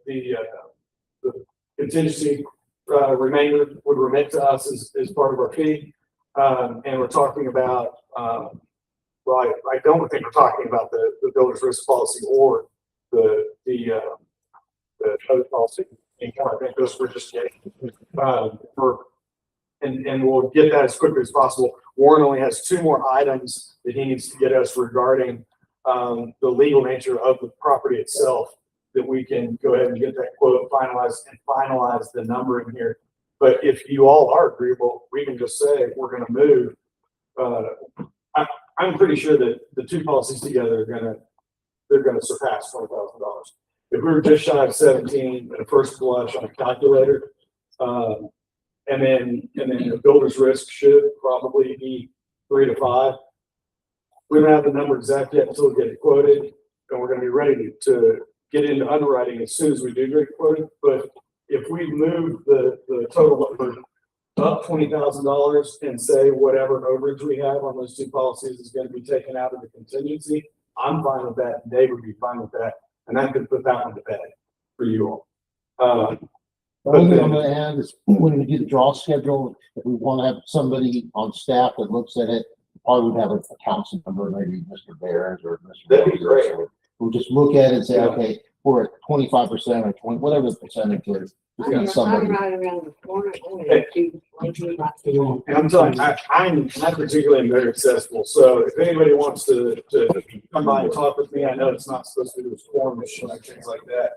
contingency remainder would remit to us as part of our fee. And we're talking about, well, I don't think we're talking about the builder's risk policy or the other policy. I think those we're just getting. And we'll get that as quickly as possible. Warren only has 2 more items that he needs to get us regarding the legal nature of the property itself, that we can go ahead and get that quote finalized and finalize the number in here. But if you all are agreeable, we can just say we're going to move. I'm pretty sure that the 2 policies together they're going to surpass $20,000. If we were just shy of 17 at a first blush on a calculator, and then the builder's risk should probably be 3 to 5. We don't have the number exact yet until we get it quoted, and we're going to be ready to get into underwriting as soon as we do get it quoted. But if we move the total number up $20,000 and say whatever overage we have on those 2 policies is going to be taken out of the contingency, I'm fine with that. Dave would be fine with that, and I could put that one to bed for you all. The only thing I'm going to add is when we do the draw schedule, if we want to have somebody on staff that looks at it, probably would have a council member, maybe Mr. Byars or Mr. That'd be great. We'll just look at it and say, Yeah. okay, we're at 25% or 20, whatever the percentage is. Just need I'm somebody. right around the corner. Only 2, 2 lots. And I'm telling you, I'm not particularly very accessible. So if anybody wants to come by and talk with me, I know it's not supposed to do with form issue and things like that.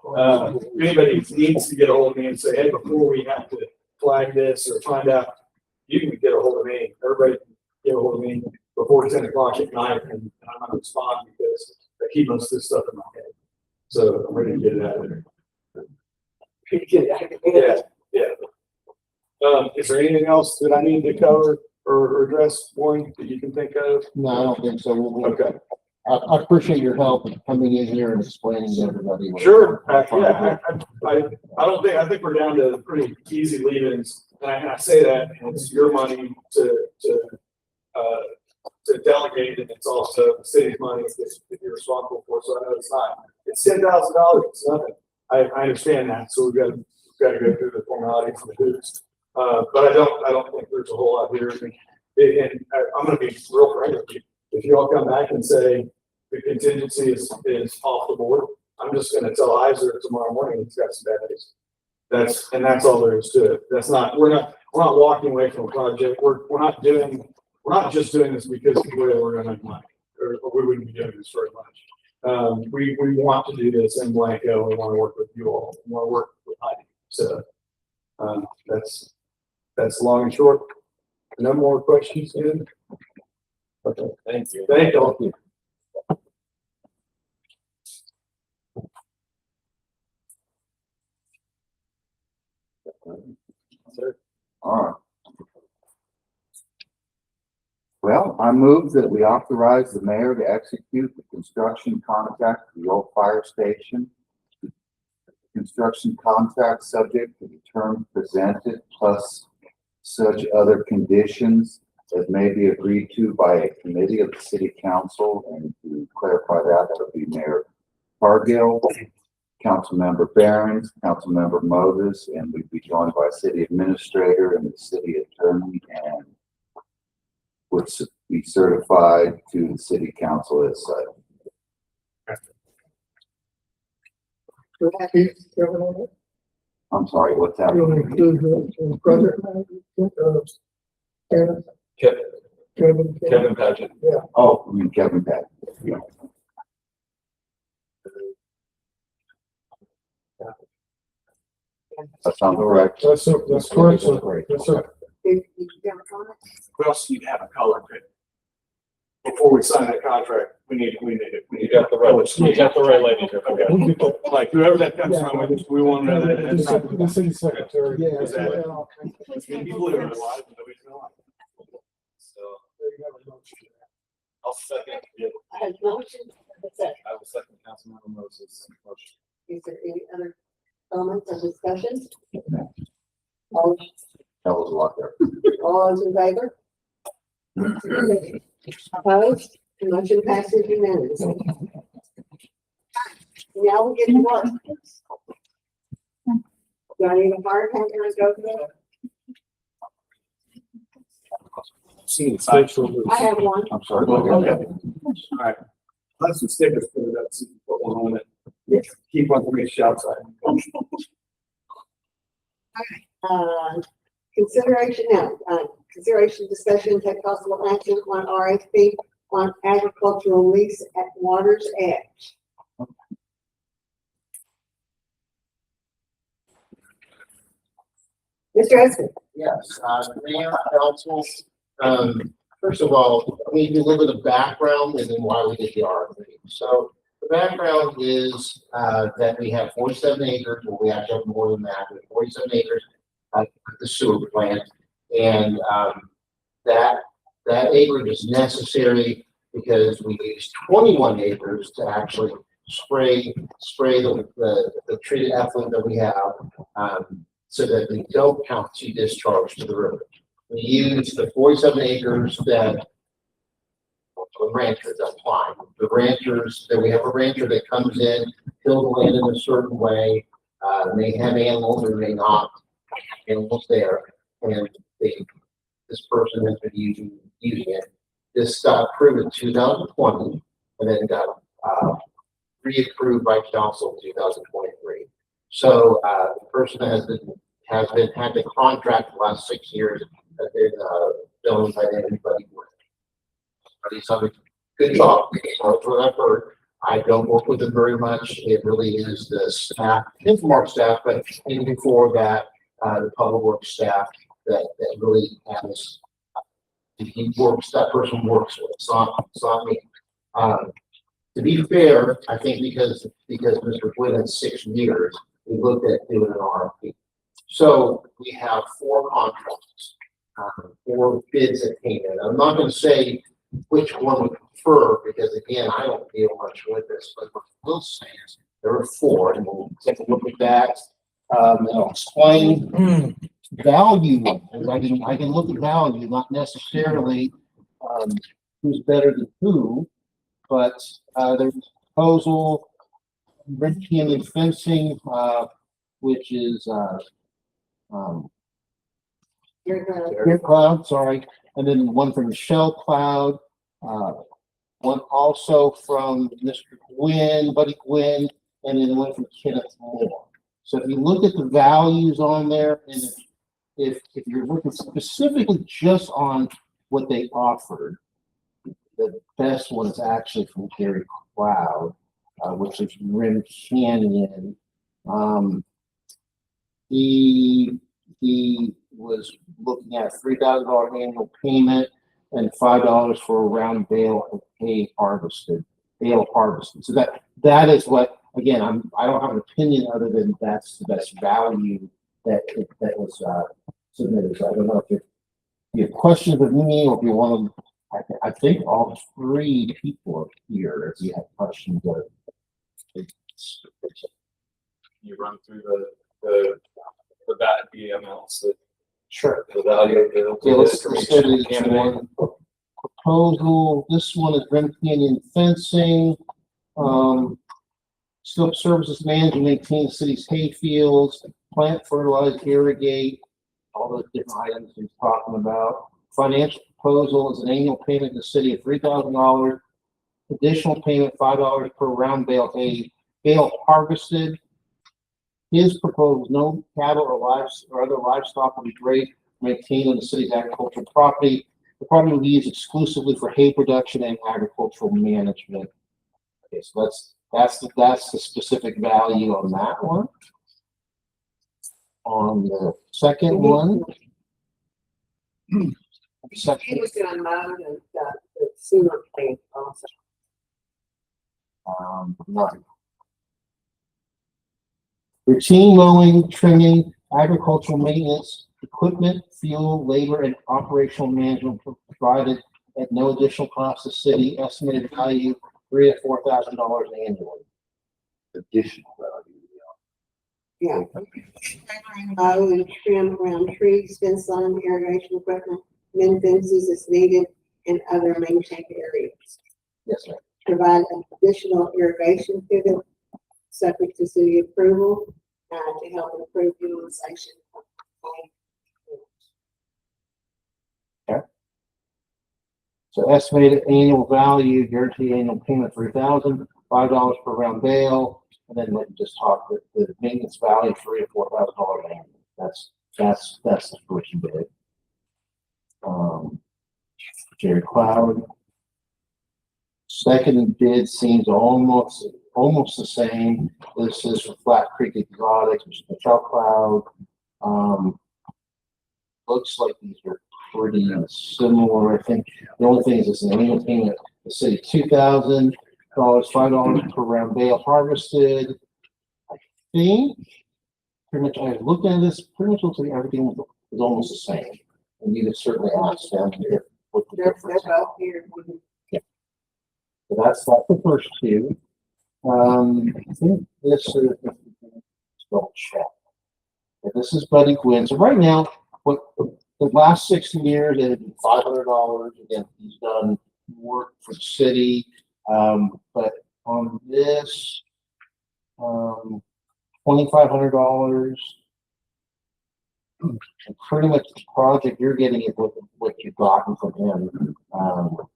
If anybody needs to get a hold of me and say, hey, before we have to flag this or find out, you can get a hold of me. Everybody can get a hold of me before 10 o'clock at night, and I'm going to respond because I keep most of this stuff in my head. So I'm ready to get it out of there. Yeah. Is there anything else that I need to cover or address, Warren, that you can think of? No, I don't think so. Okay. I appreciate your help in coming in here and explaining to everybody. what- Sure, yeah, I don't think, I think we're down to pretty easy leave-ins, and I say that, and it's your money to delegate, and it's also the city's money that you're responsible for, so I know it's $10,000, it's nothing. I understand that, so we've got to go through the formalities and the hoops. But I don't think there's a whole lot here, and I'm gonna be real frank with you. If you all come back and say the contingency is off the board, I'm just gonna tell Isaac tomorrow morning he's got some bad days. That's all there is to it. We're not walking away from a project. We're not just doing this because we're gonna make money, or we wouldn't be doing this very much. We want to do this in Blanco. We want to work with you all. We want to work with Heidi. So, that's long and short. No more questions, Ian? Okay, Thank you. thank you. All right. Well, I move that we authorize the mayor to execute the construction contract for the old fire station. Construction contract subject to the term presented plus such other conditions as may be agreed to by a committee of the city council. And to clarify that, that would be Mayor Cargill, Councilmember Behrens, Councilmember Moses, and we'd be joined by city administrator and the city attorney, and would be certified to the city council as such. We're happy, Kevin, on it. I'm sorry, what's that? You'll include the project manager, Kevin. Paget. Oh, you mean Kevin Peck. Yeah. That sounds correct. That's correct, sir. Yes, sir. Did you have a comment? We also need to have a color pick. Before we sign that contract, we need it. You got the right lady here. Okay. We'll get that. Like whoever that comes from, we want to know that. it's not- The city secretary. Yeah. Is that- well, It's gonna be blue otherwise, nobody's gonna like it. So there you have a motion. I'll second. Yeah, I have motion, that's it. I will second Councilmember Moses' motion. Is there any other comments or discussions? All, That was a lot there. all those in favor? Opposed? The motion passes unanimously. Now we get to work. Do I need a fire tanker to go through? I have one. I'm sorry. Okay. All right. Let's some stickers put it up, so you can put one on it. Keep on the outside. Consideration, discussion, take possible action on RFP on agricultural lease at Water's Edge. Mr. Esmond? Yes, Mayor, Council, first of all, I need to deliver the background and then why we did the RFP. So the background is, that we have 47 acres, well, we actually have more than that, but 47 acres at the sewer plant. And, that acreage is necessary because we use 21 acres to actually spray the treated effluent that we have, so that we don't count to discharge to the river. We use the 47 acres that the ranchers apply. The ranchers, that we have a rancher that comes in, till the land in a certain way, may have animals or may not, animals there, and this person has been using it. This got approved in 2020, and then got reapproved by council in 2023. So the person has had the contract the last 6 years, has been known by everybody. But he's done a good job. That's what I've heard. I don't work with him very much. It really is the staff, Infomart staff, but even before that, the public works staff that really has. That person works with. It's not me. To be fair, I think because Mr. Flynn had 6 years, we looked at doing an RFP. So we have 4 contracts, 4 bids that came in. I'm not going to say which one we prefer, because again, I don't deal much with this, but what I will say is there are four, and we'll take a look at that. And I'll explain value. I can look at value, not necessarily, who's better than who, but, there's a proposal, red canyon fencing, which is, Air Cloud, sorry, and then one from Michelle Cloud, one also from Mr. Gwynn, Buddy Gwynn, and then one from Kenneth Moore. So if you look at the values on there, and if you're looking specifically just on what they offered, the best one is actually from Gary Cloud, which is Rim Canyon. He was looking at $3,000 annual payment and $5 for a round bale of hay harvested. So that is what, again, I don't have an opinion other than that's the best value that was submitted. So I don't know if you have questions of me, or if you want to. I think all three people are here. If you have questions, You run through the amounts that. Sure. The value of the. Yeah, let's go to each one. Proposal. This one is Rim Canyon fencing. Scope services manage and maintain the city's hay fields, plant, fertilize, irrigate, all those different items he's talking about. Financial proposal is an annual payment to the city of $3,000. Additional payment $5 per round bale hay, bale harvested. His proposal: no cattle or other livestock will be raised, maintained on the city's agricultural property. The property will be used exclusively for hay production and agricultural management. Okay, so that's the specific value on that one. On the second one. He was doing mode and the sewer plant also. Nothing. Routine mowing, trimming, agricultural maintenance, equipment, fuel, labor, and operational management provided at no additional cost to city. Estimated value $3,000 to $4,000 annually. Additional value. Yeah. Mow and trim around trees, fence line, irrigation equipment, mend fences as needed, and other maintained areas. Yes, sir. Provide additional irrigation pivot subject to city approval, to help improve utilization. So estimated annual value, guaranteed annual payment $3,000, $5 per round bale, and then let me just talk the maintenance value $3,000 to $4,000 annually. That's the first bid. Jerry Cloud. Second bid seems almost the same. This is for Flat Creek Exotics, which is Michelle Cloud. Looks like these are pretty similar. I think the only thing is it's an annual payment. The city $2,000, $5 per round bale harvested. I think pretty much I looked at this. Pretty much looks like everything is almost the same. And you can certainly ask them here what the difference is. Yeah. So that's the first two. I think this is double check. Yeah, this is Buddy Gwynn. So right now, what the last 6 years, it had been $500. Again, he's done work for the city. But on this, $2,500. And pretty much the project you're getting is what you've gotten from him for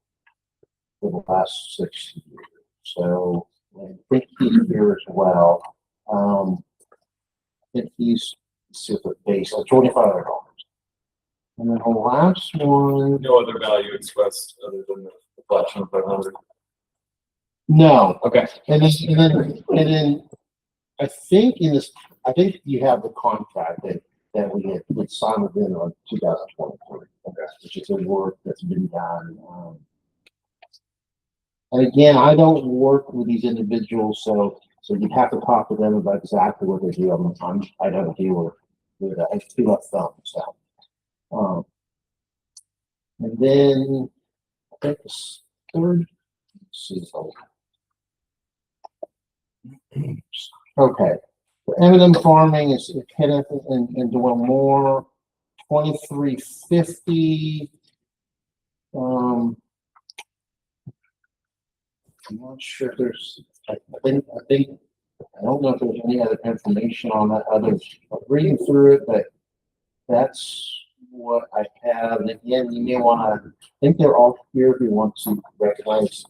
the last 6 years. So I think he's here as well. I think he's super base at $2,500. And then the last one. No other value expressed other than the collection of 500. No. Okay. And then I think you have the contract that we had signed within on 2023. Okay. Which is the work that's been done. And again, I don't work with these individuals, so you have to talk to them about exactly what they do. I don't deal with I feel like thumb. So, and then think it's third. Let's see. Okay. M&M Farming is Kenneth and Dwell Moore, 2350. I'm not sure if there's, I don't know if there's any other information on that other, reading through it, but that's what I have. And again, you may want to, I think they're all here if you want to recognize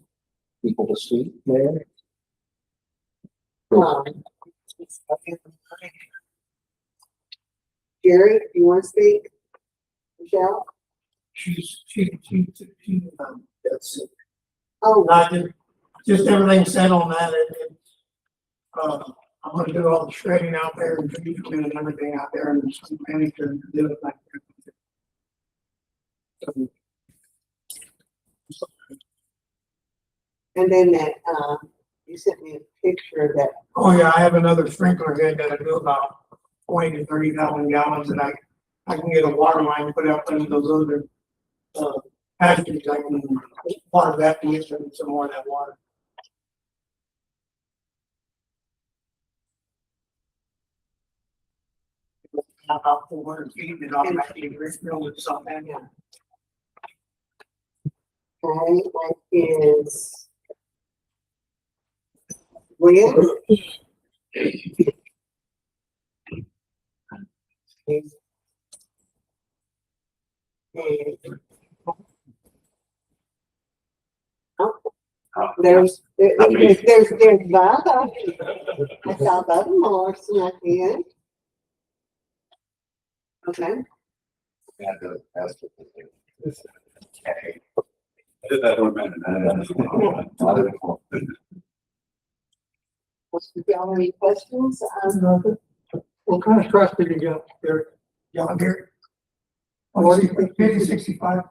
people to speak there. Jerry, you want to speak? Michelle? That's it. Oh, Not just everything said on that, I'm gonna do all the shredding out there and treatment and everything out there and just manage to do it like that. and then that, you sent me a picture of that. Oh, yeah, I have another sprinkler head that I do about 20 to 30,000 gallons that I can get a water line put up into those other, packages. I can water that to get some more of that water. About 400 feet, it automatically refills itself in. Okay, that is. William? There's Bob. I saw Bob Morrison at the end. Okay. Yeah, that's what they do. Okay. Did that one minute. Do y'all have any questions? What kind of truck did you get there? John Deere? 5065.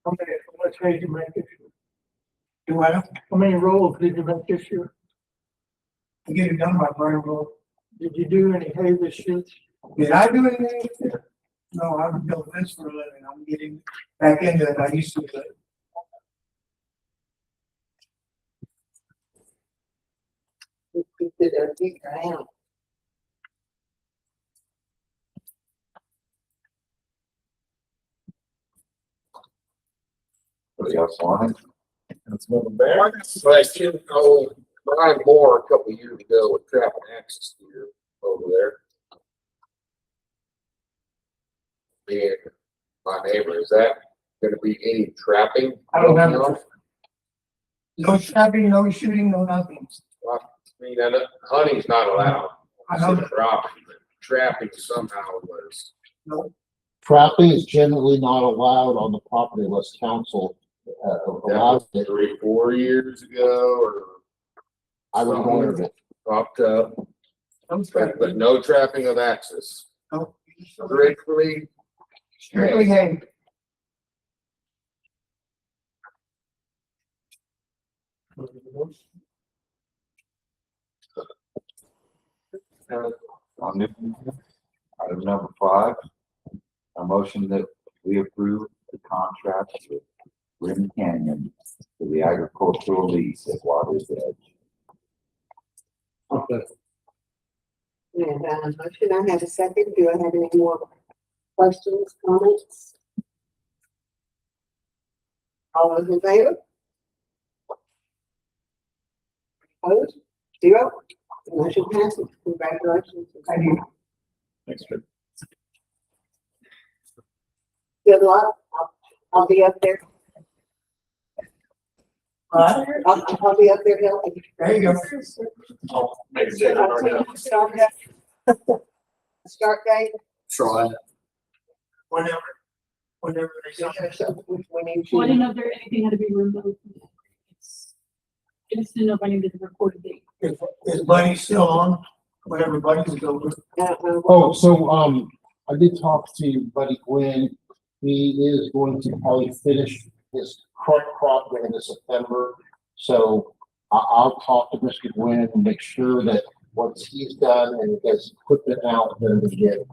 How much hay did you make this year? Do what? How many rolls did you make this year? I get it done by Brian roll. Did you do any hay this year? Did I do anything this year? No, I'm doing this for a living. I'm getting back into it. I used to do it. Consider big ground. Anybody else want it? Let's move them there. Like, Brian Moore a couple of years ago with Trap and Access here over there. Being my neighbor, is that gonna be any trapping? I don't have no trapping, no shooting, no nothing. I mean, hunting's not allowed. I know that. Trapping somehow was. No. Trapping is generally not allowed on the property unless council allows it. 3, 4 years ago, or I was aware of it. popped up, but no trapping of access. No. Strictly. Strictly hay. On new, item number 5, a motion that we approve the contract with Rim Canyon for the agricultural lease at Water's Edge. Okay. And, motion, I have a second. Do I have any more questions, comments? All those in favor? Opposed? 0. Motion passes. Congratulations. Thank you. Thanks, Rick. Good luck. I'll be up there. I'll be up there helping. There you go. I'll make a check right now. Start date. Try. Whenever they say. We need Well, I didn't to. know if there anything had to be removed. I just didn't know if I needed to record a date. Is Buddy still on? Whatever Buddy's over. Oh, so, I did talk to Buddy Gwynn. He is going to probably finish his current crop in September. So I'll talk to Mr. Gwynn and make sure that once he's done and he gets equipment out, then we get,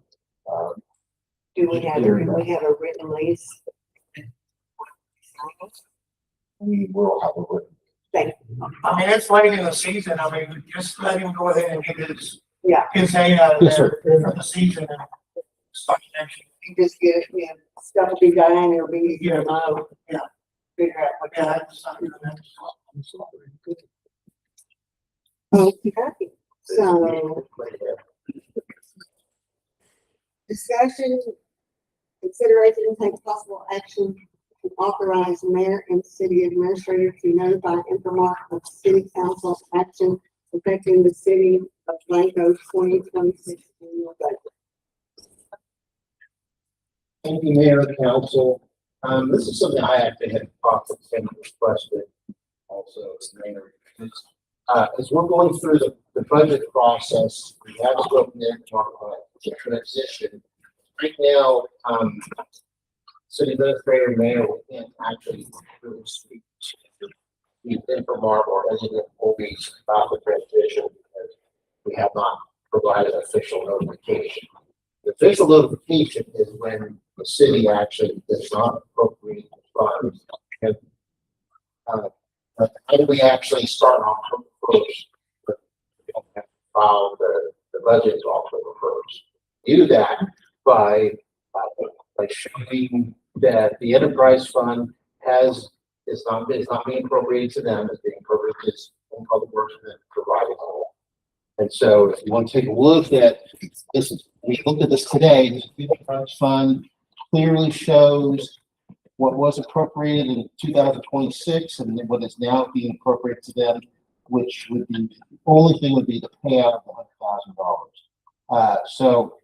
Do we have a written lease? we will have a written. Thank I mean, it's late in the season. I mean, just let him go ahead and get Yeah. his hay out of Yes, there sir. for the season and start next year. You just get it, yeah, stuff will be done, it'll be easier to mow. Yeah. Figure out what. Yeah, that's something that's. Okay, so discussion, consideration and take possible action to authorize mayor and city administrator to notify Infomark of city council action affecting the city of Blanco 2026 annual budget. Thank you, Mayor and Council. This is something I actually had talked to Tim requested also as mayor. As we're going through the budget process, we have spoken there to talk about the transition. Right now, city administrator, mayor, we can't actually really speak to the Infomark or any of the employees about the transition because we have not provided official notification. The official notification is when the city actually does not appropriate the funds. And, how do we actually start on October 1st? But we don't have to file the budget until October 1st. Do that by showing that the enterprise fund is not being appropriated to them, it's being appropriated to public works and providing all. And so if you want to take a look at this, we looked at this today, the enterprise fund clearly shows what was appropriated in 2026 and then what is now being appropriated to them, which would be, the only thing would be the payout of $100,000. So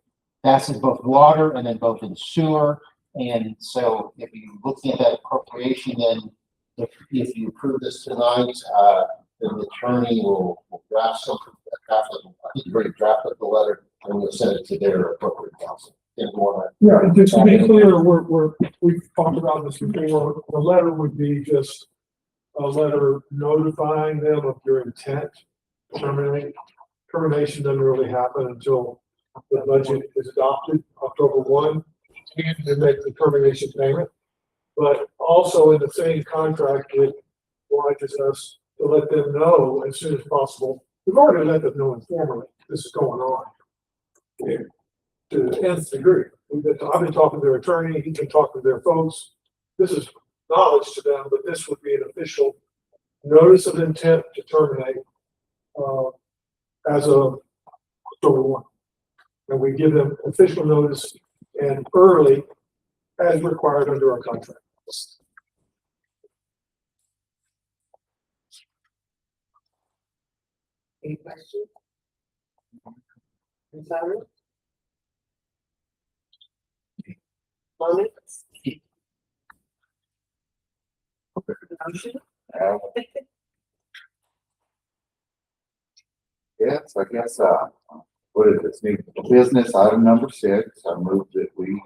that's in both water and then both in sewer. And so if you're looking at that appropriation, then if you approve this tonight, then the attorney will draft something, I think you already drafted the letter and we'll send it to their appropriate council. Yeah, just to be clear, we've talked about this before. The letter would be just a letter notifying them of your intent to terminate. Termination doesn't really happen until the budget is adopted, October 1, and they make the termination payment. But also in the same contract, it obliges us to let them know as soon as possible. We've already let them know informally this is going on. Yeah. To the nth degree. I've been talking to their attorney, he's been talking to their folks. This is knowledge to them, but this would be an official notice of intent to terminate as of October 1. And we give them official notice and early as required under our contract. Any questions? Sorry. Comments? Motion? Yes, I guess, what is this, new business item number 6, I move that we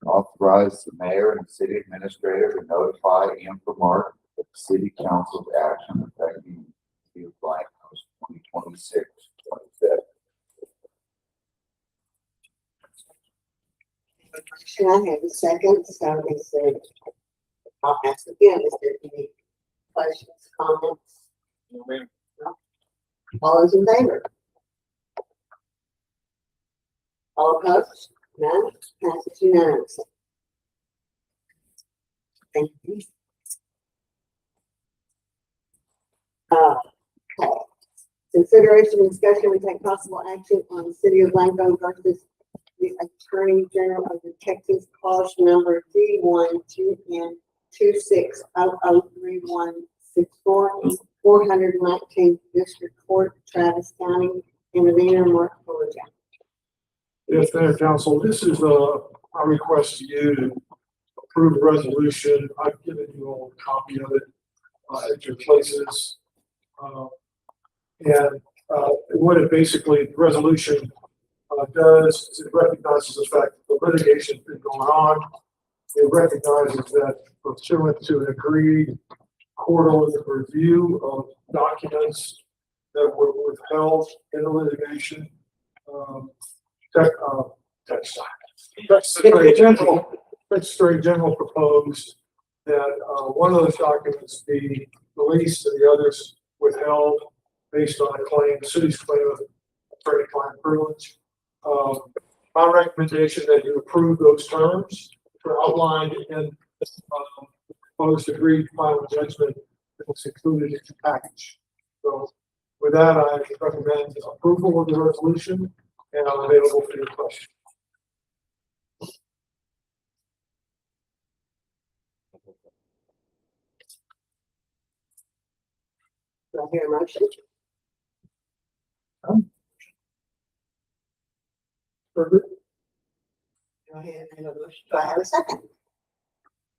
authorize the mayor and city administrator to notify Infomark of the city council's action affecting the Blanco's 2026. Can I have a second? So they said, I'll ask again, is there any questions, comments? No? All those in favor? All opposed? None? Passes unanimously. Thank you. Okay. Consideration and discussion, we take possible action on the city of Blanco versus the Attorney General of the Texas, cause number D1-26003164, 419th District Court, Travis County, intervener Mark Georgia. Yes, Mayor Council, this is a request to you to approve the resolution. I've given you all a copy of it at your places. What it basically, the resolution does is it recognizes the fact that the litigation has been going on. It recognizes that pursuant to an agreed court-ordered review of documents that were withheld in the litigation, Secretary General proposed that, one of those documents be released and the others withheld based on a claim, the city's claim of attorney-client privilege. My recommendation that you approve those terms that are outlined in, proposed agreed final judgment that was included in the package. So with that, I recommend approval of the resolution, and I'm available for your questions. Do I hear a motion? Herbert? Do I hear a motion? Do I have a second?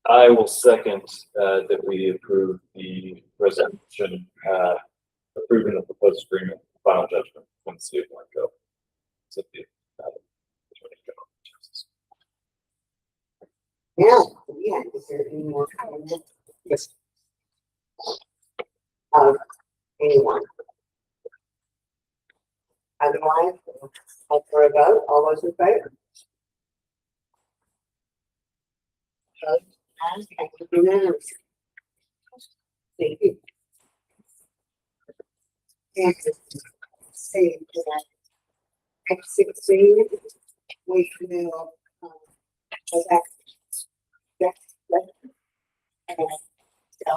I will second, that we approve the resolution, approving the proposed agreement, final judgment from the city of Blanco. So the, Attorney General of Texas. Yeah, is there any more comment? Yes. Anyone? Otherwise, I'll for a vote, all those in favor? Opposed? Passed. Thank you unanimously. Thank you. And see, next 16, we will, go back. Yes, yes. And, so,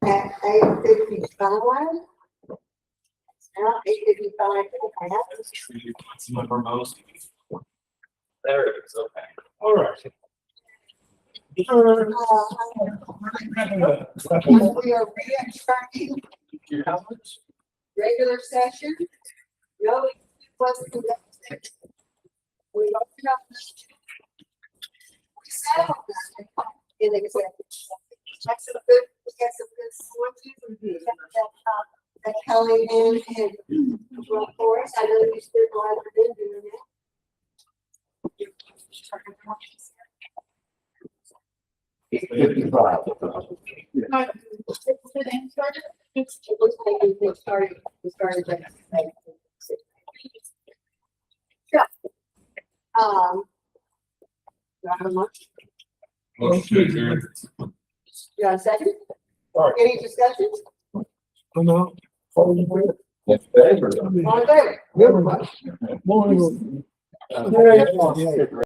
at 8:55. Now, 8:55. There it is, okay. All right. We are restarting Your comments? regular session. No, it wasn't. We opened up. We settled that in executive. Got some good, we got some good sources. That Kelly Ann had brought for us. I know you still haven't been doing it. Not a much. Motion to adjourn. You got a second? All right. Any discussions? No. All in favor? Yeah.